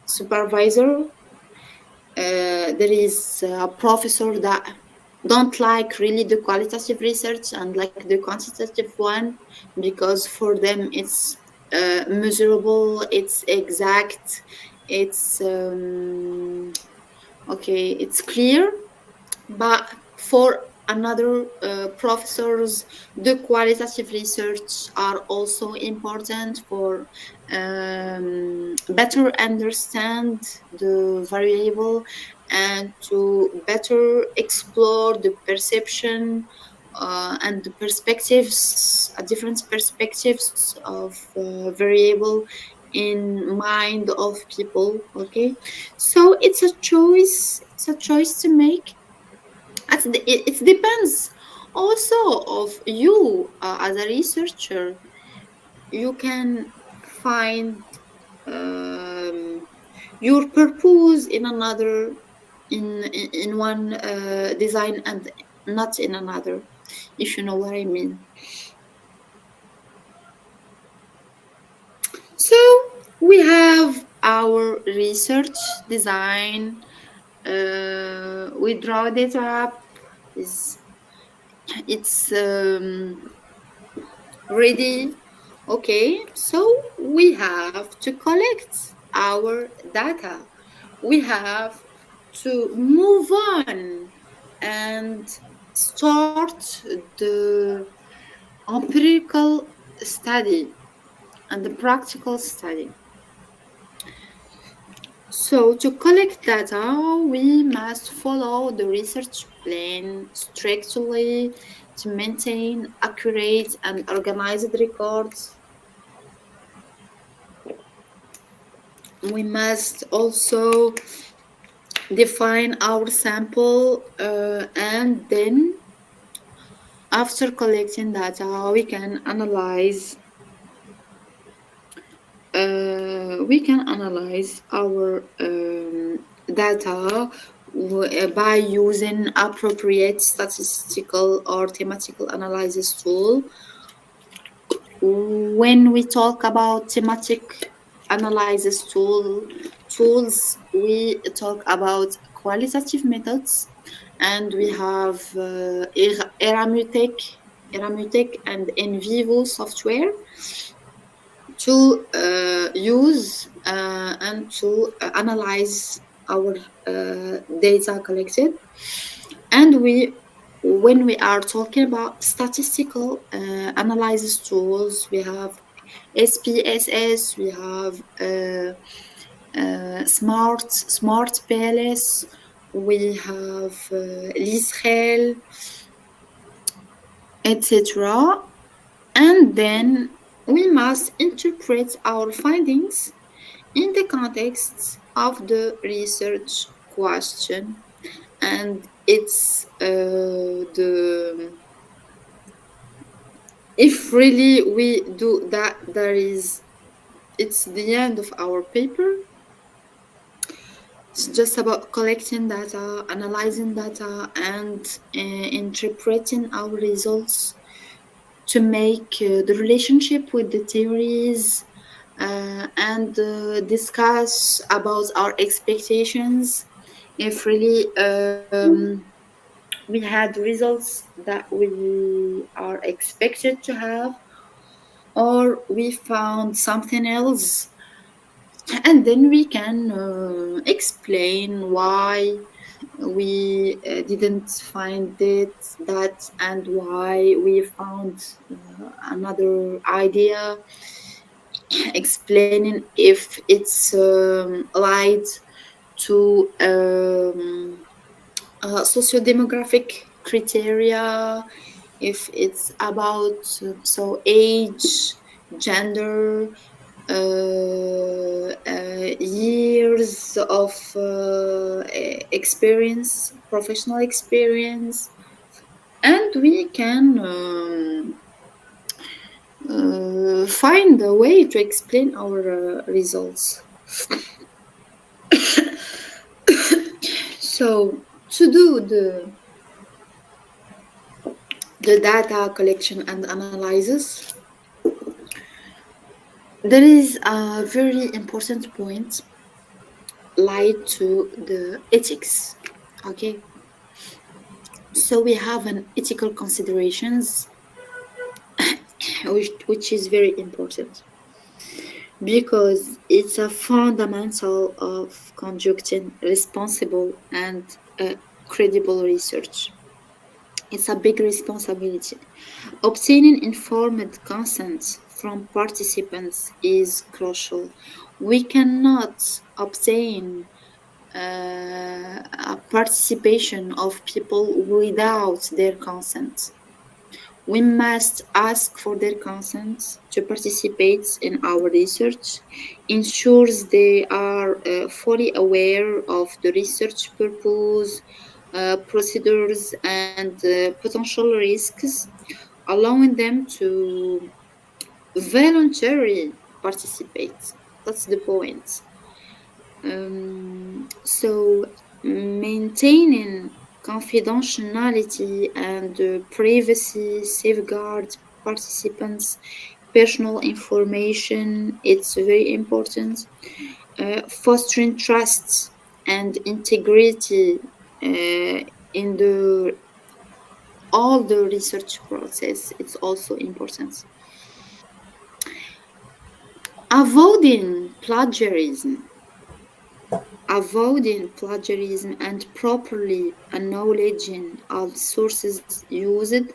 supervisor. There is a professor that don't like really the qualitative research and like the quantitative one, because for them it's measurable, it's exact, it's okay, it's clear. But for another professors, the qualitative research are also important for better understand the variable and to better explore the perception and the perspectives, different perspectives of variable in mind of people. Okay, so it's a choice. It's a choice to make. It depends also of you as a researcher. You can find your purpose in another, in one design and not in another, if you know what I mean. So we have our research design. We draw data up. Is it's ready. Okay, so we have to collect our data. We have to move on and start the empirical study and the practical study. So to collect data, we must follow the research plan strictly to maintain accurate and organized records. We must also define our sample, and then after collecting data, we can analyze our data by using appropriate statistical or thematical analysis tool. When we talk about thematic analysis tools, we talk about qualitative methods, and we have Eramutek and NVivo software to use and to analyze our data collected. And when we are talking about statistical analysis tools, we have SPSS, we have smart PLS, we have LISREL, etc. And then we must interpret our findings in the context of the research question. And it's the if really we do that, it's the end of our paper. It's just about collecting data, analyzing data, and interpreting our results to make the relationship with the theories, and discuss about our expectations. If really we had results that we are expected to have, or we found something else, and then we can explain why we didn't find that, and why we found another idea, explaining if it's lied to socio-demographic criteria, if it's about age, gender, years of experience, professional experience, and we can find a way to explain our results. So to do the data collection and analysis, there is a very important point lied to the ethics. Okay, so we have an ethical considerations which is very important, because it's a fundamental of conducting responsible and credible research. It's a big responsibility. Obtaining informed consent from participants is crucial. We cannot obtain a participation of people without their consent. We must ask for their consent to participate in our research, ensures they are fully aware of the research purpose, procedures, and potential risks, allowing them to voluntarily participate. That's the point. So maintaining confidentiality and privacy safeguard participants' personal information. It's very important. Fostering trust and integrity in the all the research process. It's also important. Avoiding plagiarism and properly acknowledging all sources used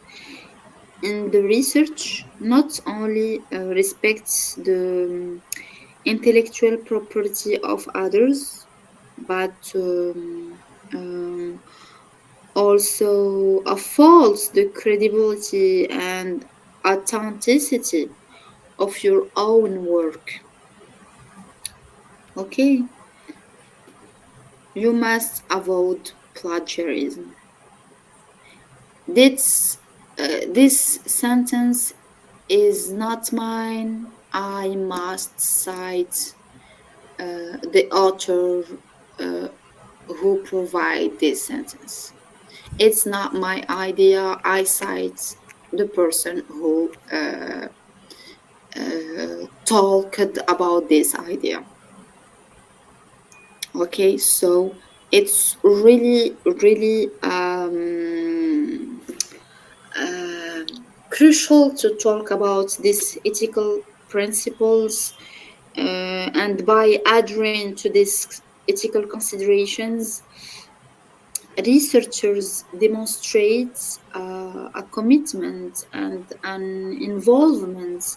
in the research not only respects the intellectual property of others, but also affords the credibility and authenticity of your own work. Okay, you must avoid plagiarism. This sentence is not mine. I must cite the author who provide this sentence. It's not my idea. I cite the person who talked about this idea. Okay, so it's really, really crucial to talk about these ethical principles, and by adhering to these ethical considerations, researchers demonstrate a commitment and an involvement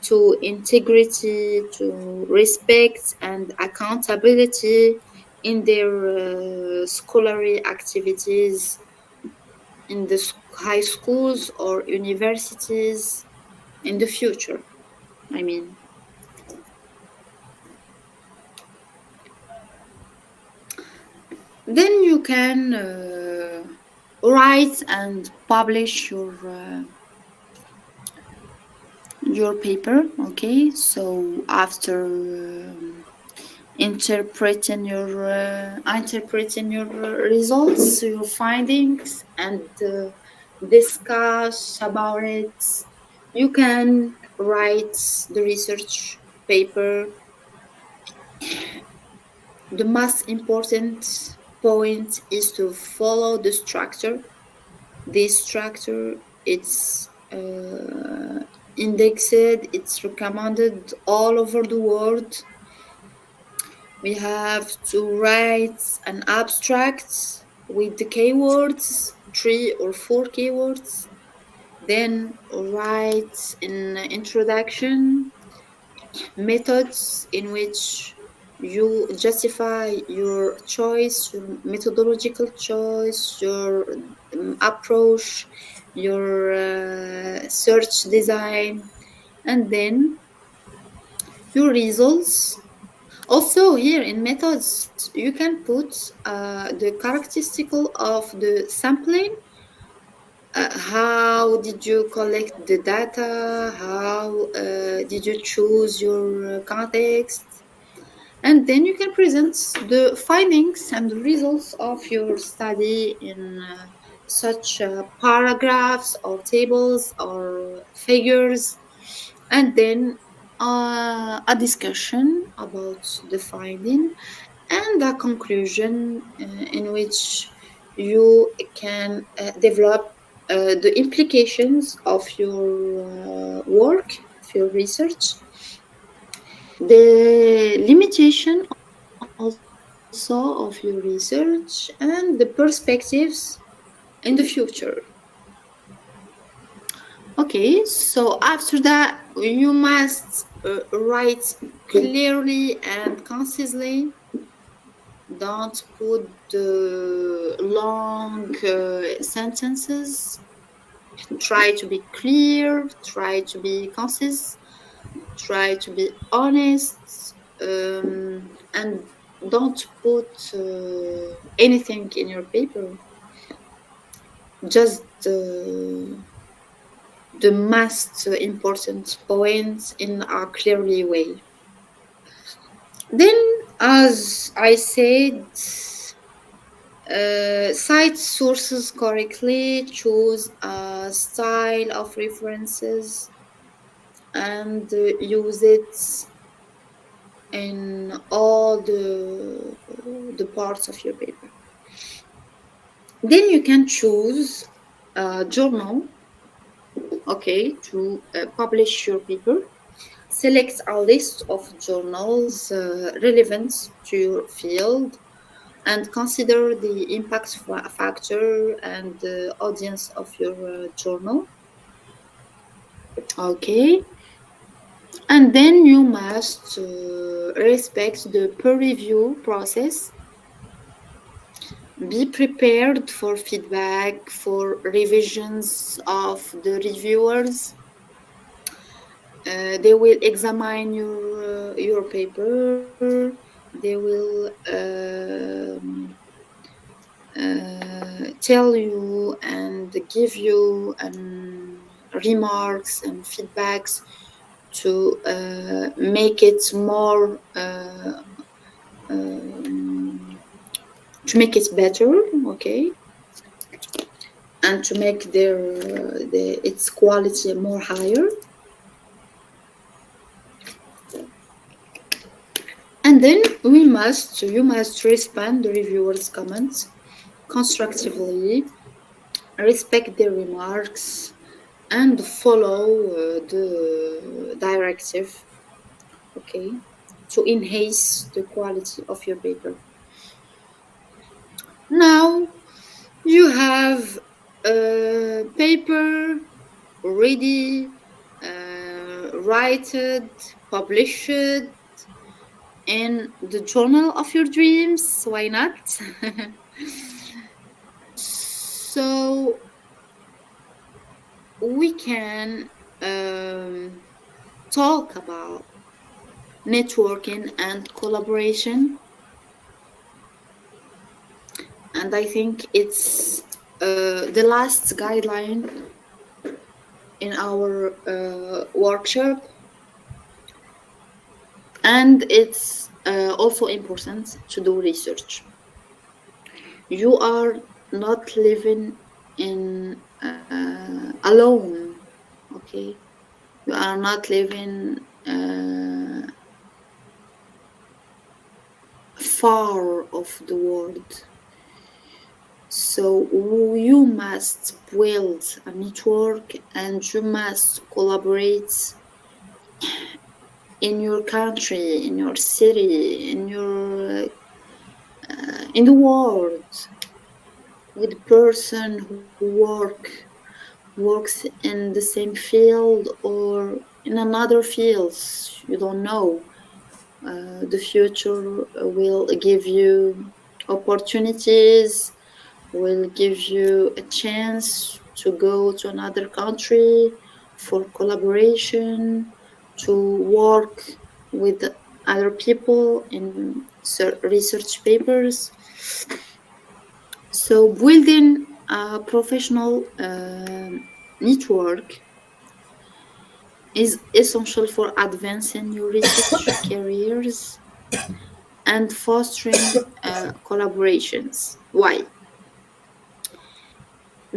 to integrity, to respect and accountability in their scholarly activities in the high schools or universities in the future. I mean, then you can write and publish your paper. Okay, so after interpreting your results, your findings, and discuss about it, you can write the research paper. The most important point is to follow the structure. This structure, it's indexed, it's recommended all over the world. We have to write an abstract with the keywords, 3 or 4 keywords. Then write an introduction, methods in which you justify your choice, your methodological choice, your approach, your search design, and then your results. Also, here in methods, you can put the characteristical of the sampling. How did you collect the data? How did you choose your context? And then you can present the findings and the results of your study in such paragraphs or tables or figures, and then a discussion about the finding and a conclusion in which you can develop the implications of your work, of your research, the limitation also of your research, and the perspectives in the future. Okay, so after that, you must write clearly and concisely. Don't put the long sentences. Try to be clear, try to be concise, try to be honest, and don't put anything in your paper. Just the most important points in a clearly way. Then, as I said, cite sources correctly, choose a style of references, and use it in all the parts of your paper. Then you can choose a journal, okay, to publish your paper. Select a list of journals relevant to your field and consider the impact factor and the audience of your journal. Okay, and then you must respect the peer review process. Be prepared for feedback, for revisions of the reviewers. They will examine your paper. They will tell you and give you remarks and feedbacks to make it more to make it better, okay, and to make its quality more higher. And then you must respond the reviewers' comments constructively, respect their remarks, and follow the directive. Okay. to enhance the quality of your paper. Now you have a paper ready, write it, publish it in the journal of your dreams. Why not? So we can talk about networking and collaboration, and I think it's the last guideline in our workshop, and it's also important to do research. You are not living in alone, okay? You are not living far of the world. So you must build a network and you must collaborate in your country, in your city, in the world with person who works in the same field or in another fields. You don't know. The future will give you opportunities, will give you a chance to go to another country for collaboration, to work with other people in research papers. So building a professional network is essential for advancing your research careers and fostering collaborations. Why?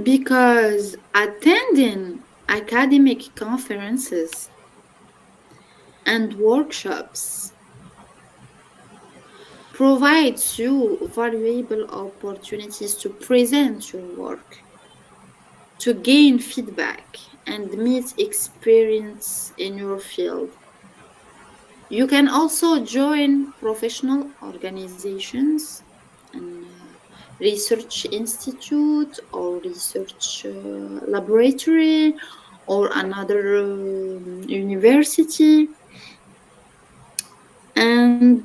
Because attending academic conferences and workshops provides you valuable opportunities to present your work, to gain feedback, and meet experience in your field. You can also join professional organizations and research institute or research laboratory or another university, and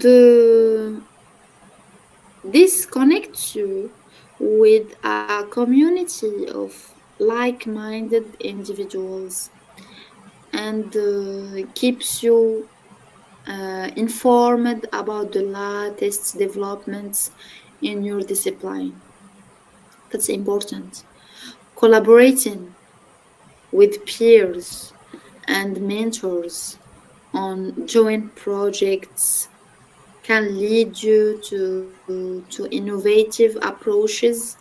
this connects you with a community of like-minded individuals and keeps you informed about the latest developments in your discipline. That's important. Collaborating with peers and mentors on joint projects can lead you to innovative approaches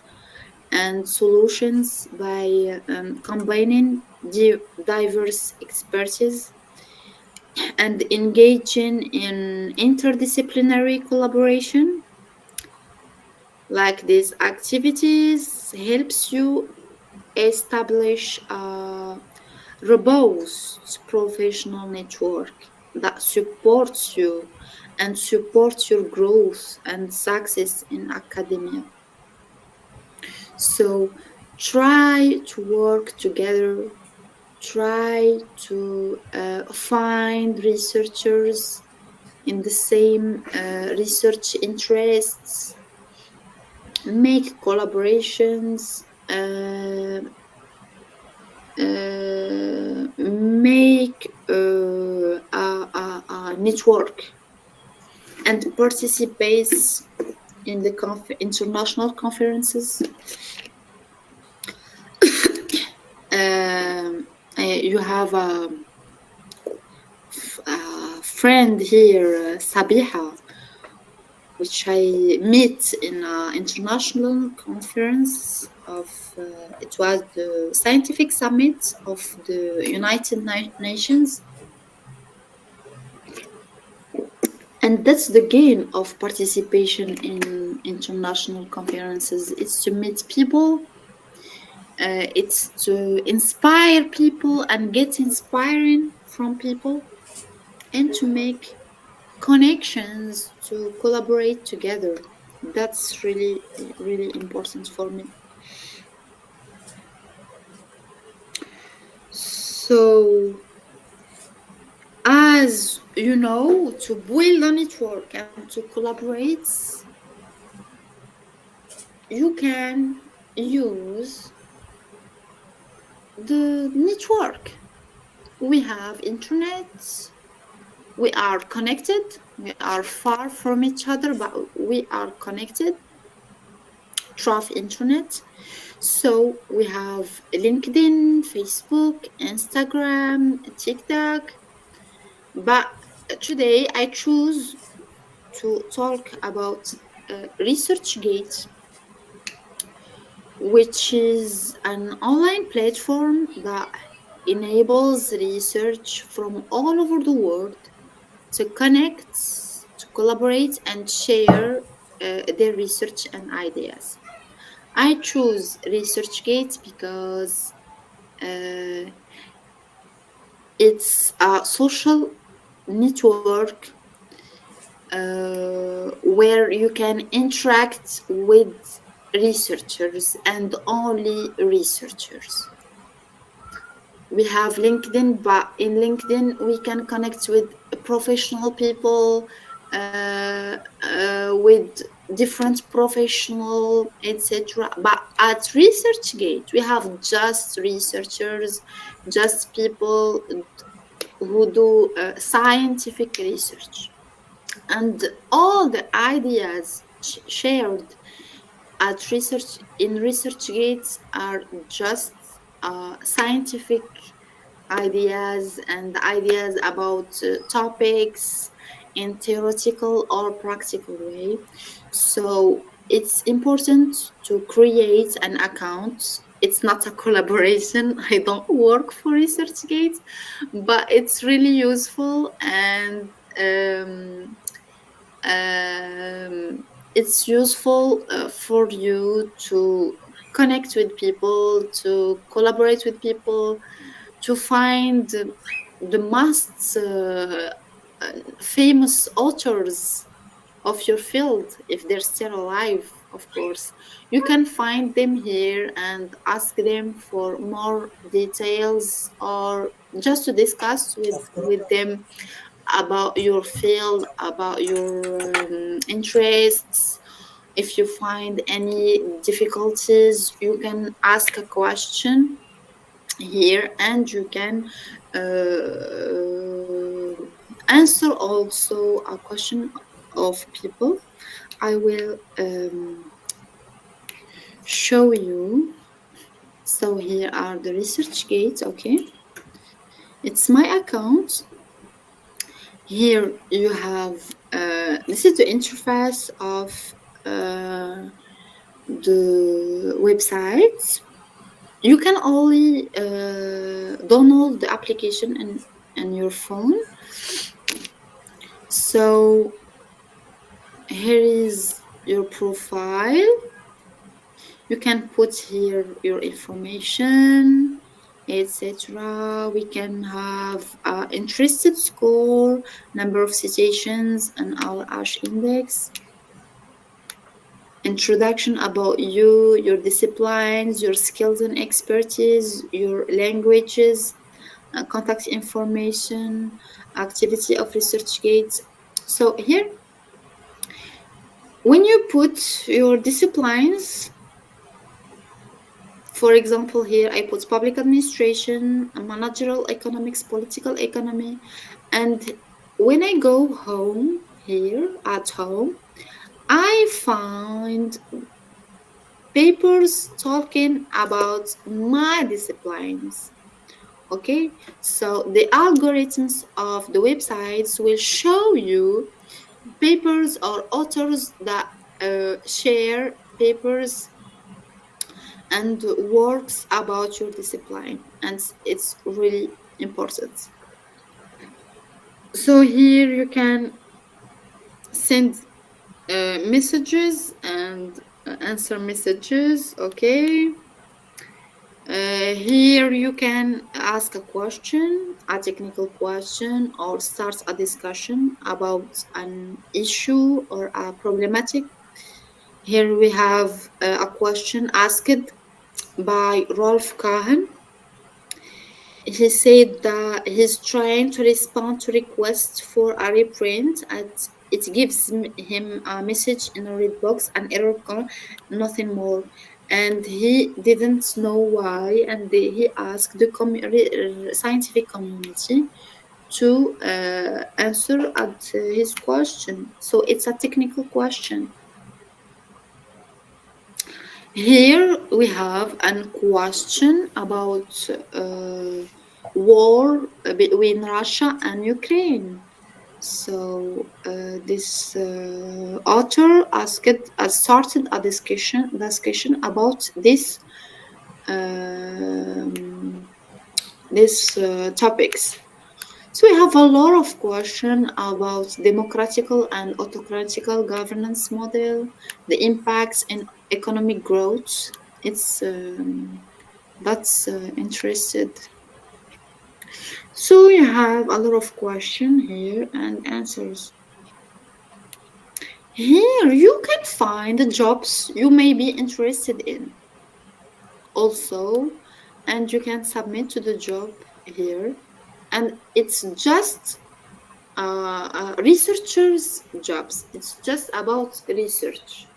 and solutions by combining diverse expertise and engaging in interdisciplinary collaboration. Like these activities helps you establish a robust professional network that supports you and supports your growth and success in academia. So try to work together, try to find researchers in the same research interests, make collaborations, make a network, and participates in the international conferences. You have a friend here, Sabiha, which I met in an international conference of, it was the scientific summit of the United Nations. And that's the gain of participation in international conferences. It's to meet people, it's to inspire people and get inspiring from people, and to make connections to collaborate together. That's really, really important for me. So, as you know, to build a network and to collaborate, you can use the network. We have internet, we are connected, we are far from each other, but we are connected through internet. So we have LinkedIn, Facebook, Instagram, TikTok. But today I choose to talk about ResearchGate, which is an online platform that enables research from all over the world to connect, to collaborate, and share their research and ideas. I choose ResearchGate because uh, it's a social network where you can interact with researchers and only researchers. We have LinkedIn, but in LinkedIn we can connect with professional people, with different professional, etc. But at ResearchGate we have just researchers, just people who do scientific research, and all the ideas shared at research in ResearchGate are just scientific ideas and ideas about topics in theoretical or practical way. So it's important to create an account. It's not a collaboration. I don't work for ResearchGate, but it's really useful, and it's useful for you to connect with people, to collaborate with people, to find the most famous authors of your field, if they're still alive, of course. You can find them here and ask them for more details, or just to discuss Of course. with them about your field, about your interests. If you find any difficulties, you can ask a question here, and you can answer also a question of people. I will show you. So here are the research gates. Okay, it's my account. Here you have this is the interface of the website. You can only download the application in your phone. So here is your profile. You can put here your information, etc. We can have interested score, number of citations, and our ASH index. Introduction about you, your disciplines, your skills and expertise, your languages, contact information, activity of ResearchGate. So here, when you put your disciplines, for example, here I put public administration, managerial economics, political economy, and when I go home here at home, I find papers talking about my disciplines. Okay, so the algorithms of the websites will show you papers or authors that share papers and works about your discipline, and it's really important. So here you can send messages and answer messages. Okay, Here you can ask a question, a technical question, or start a discussion about an issue or a problematic. Here we have a question asked by Rolf Kahan. He said that he's trying to respond to requests for a reprint and it gives him a message in a red box, an error code, nothing more. And he didn't know why, and he asked the scientific community to answer at his question. So it's a technical question. Here we have a question about war between Russia and Ukraine. So this author started a discussion about these topics. So we have a lot of questions about democratical and autocratical governance model, the impacts in economic growth. It's that's interested. So you have a lot of questions here and answers. Here you can find the jobs you may be interested in also, and you can submit to the job here. And it's just researchers' jobs. It's just about research.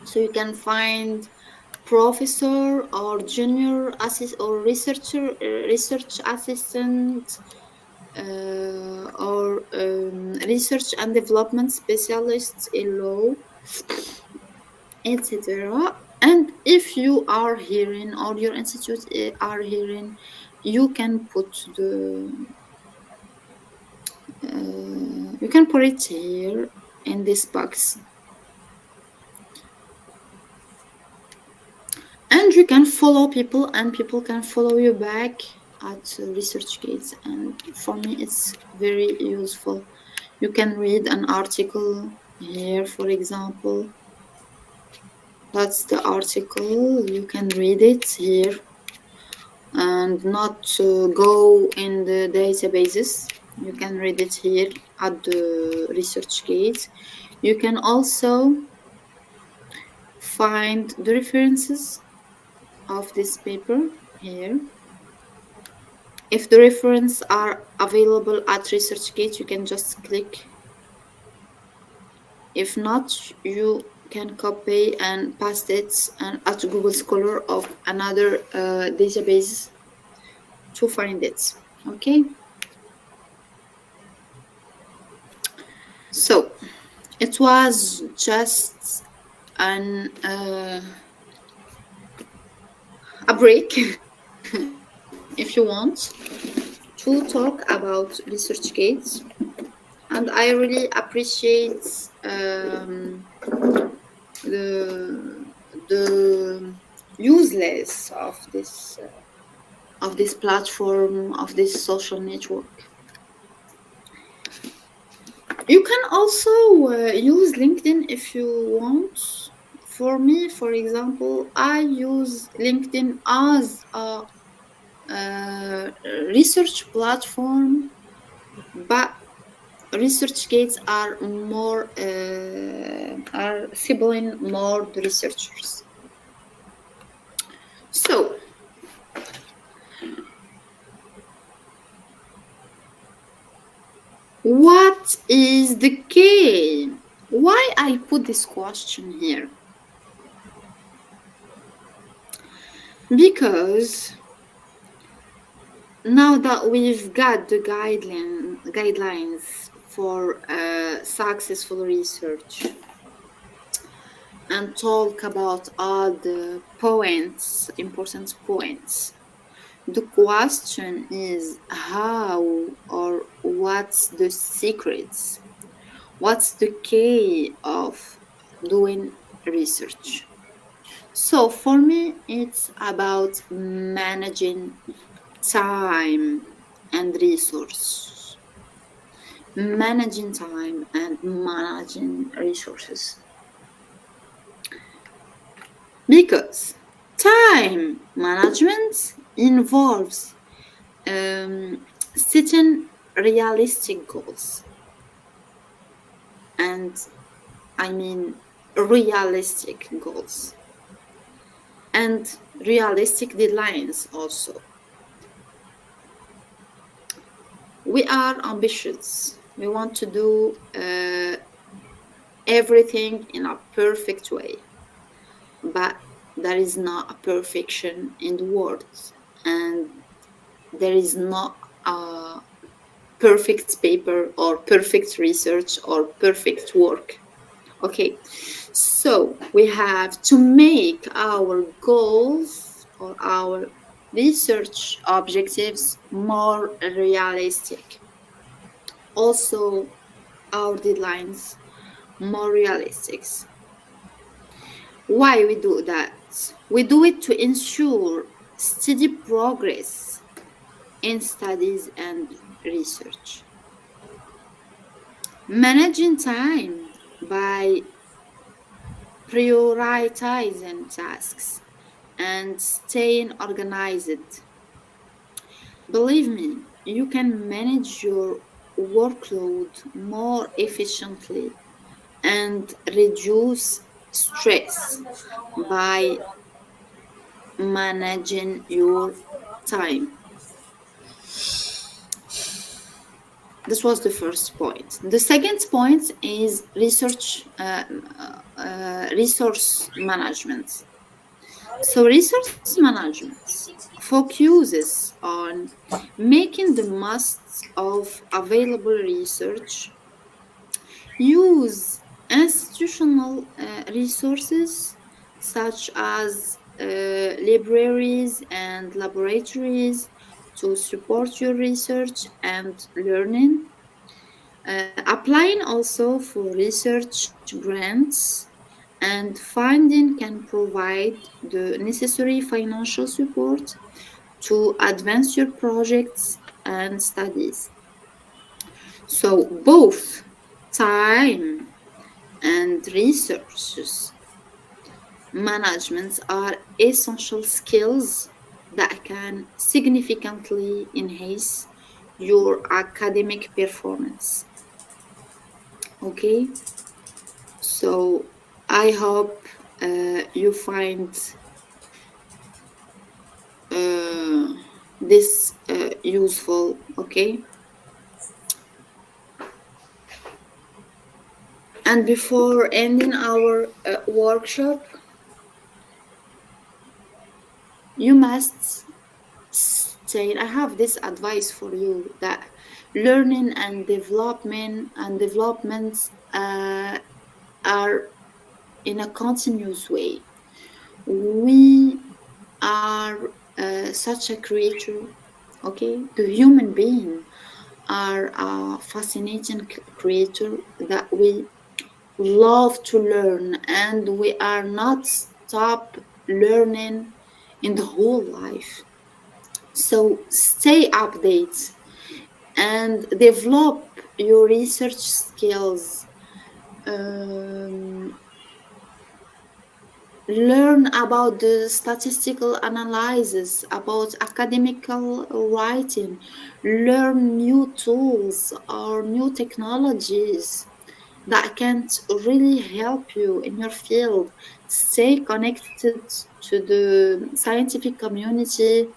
So you can find professor or junior assist or researcher, research assistant, or research and development specialists in law, etc. And if you are hearing or your institute are hearing, you can put it here in this box, and you can follow people and people can follow you back at ResearchGates, and for me it's very useful. You can read an article here, for example. That's the article. You can read it here and not go in the databases. You can read it here at the ResearchGates. You can also find the references of this paper here. If the references are available at ResearchGates, you can just click. If not, you can copy and paste it at Google Scholar of another database to find it. Okay. So it was just a break, if you want, to talk about ResearchGates, and I really appreciate the useless of this platform, of this social network. You can also use LinkedIn if you want. For me, for example, I use LinkedIn as a research platform, but ResearchGates are more are sibling more the researchers. So what is the K? Why I put this question here? Because now that we've got the guidelines for successful research and talk about all the points, important points, the question is how or what's the secrets? What's the key of doing research? So for me, it's about managing time and resources. Managing time and managing resources. Because Time management involves um, setting realistic goals, and I mean realistic goals and realistic deadlines also. We are ambitious. We want to do everything in a perfect way, but there is not a perfection in the world, and there is not a perfect paper or perfect research or perfect work. Okay, so we have to make our goals or our research objectives more realistic. Also, our deadlines more realistic. Why we do that? We do it to ensure steady progress in studies and research. Managing time by prioritizing tasks and staying organized. Believe me, you can manage your workload more efficiently and reduce stress by managing your time. This was the first point. The second point is resource management. So resource management focuses on making the most of available research, use institutional resources such as libraries and laboratories to support your research and learning. Applying also for research grants and funding can provide the necessary financial support to advance your projects and studies. So both time and resources management are essential skills that can significantly enhance your academic performance. Okay, so I hope you find uh, this useful. Okay, and before ending our workshop, you must stay. I have this advice for you that learning and developments are in a continuous way. We are such a creature, okay? The human being are a fascinating creature that we love to learn, and we are not stop learning in the whole life. So stay updated and develop your research skills. Um, Learn about the statistical analysis, about academical writing, learn new tools or new technologies that can really help you in your field. Stay connected to the scientific community,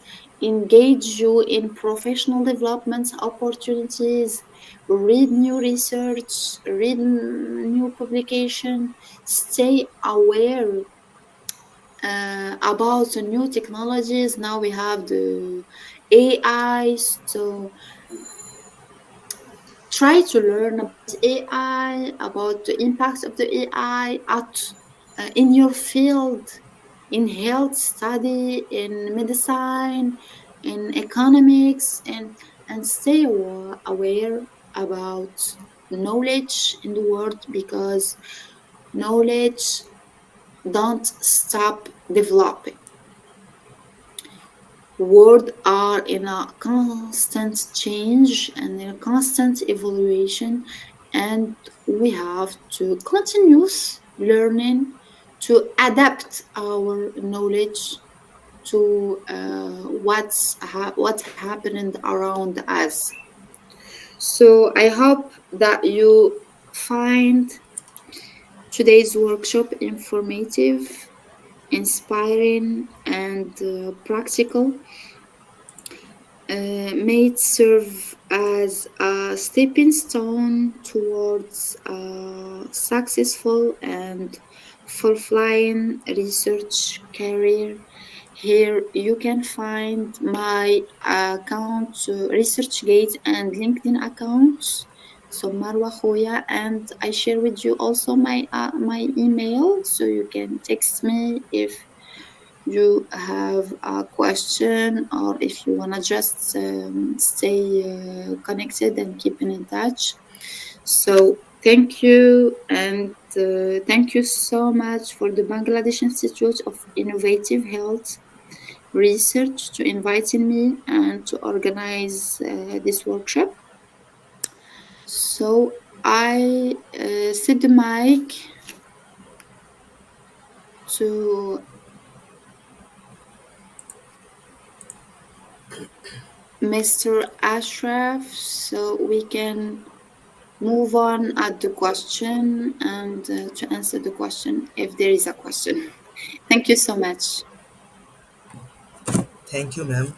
engage you in professional development opportunities, read new research, read new publication, stay aware about the new technologies. Now we have the AI, so try to learn about AI, about the impact of the AI in your field, in health study, in medicine, in economics, and stay aware about knowledge in the world, because knowledge don't stop developing. World are in a constant change and in a constant evaluation, and we have to continuous learning to adapt our knowledge to what happened around us. So I hope that you find today's workshop informative, inspiring, and practical. May it serve as a stepping stone towards a successful and fulfilling research career. Here you can find my account, ResearchGate and LinkedIn accounts. So Marwa Khoya, and I share with you also my email, so you can text me if you have a question or if you want to just stay connected and keeping in touch. So thank you, and thank you so much for the Bangladesh Institute of Innovative Health Research to inviting me and to organize this workshop. So I set the mic to Mr. Ashraf so we can move on at the question and to answer the question if there is a question. Thank you so much. Thank you, ma'am,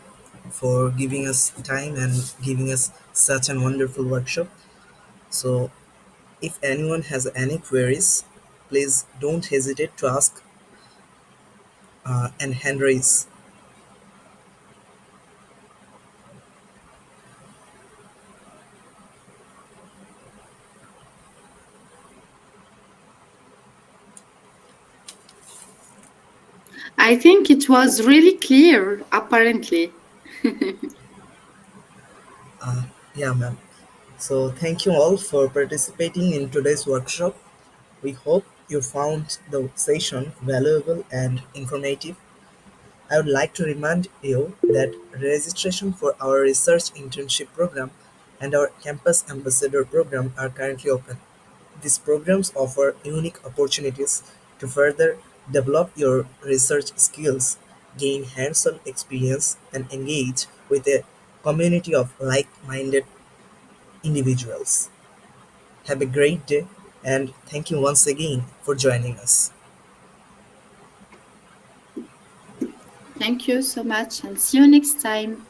for giving us time and giving us such a wonderful workshop. So, if anyone has any queries, please don't hesitate to ask and hand raise. I think it was really clear, apparently. Yeah, ma'am. So, thank you all for participating in today's workshop. We hope you found the session valuable and informative. I would like to remind you that registration for our research internship program and our campus ambassador program are currently open. These programs offer unique opportunities to further develop your research skills, gain hands-on experience, and engage with a community of like-minded individuals. Have a great day, and thank you once again for joining us. Thank you so much and see you next time.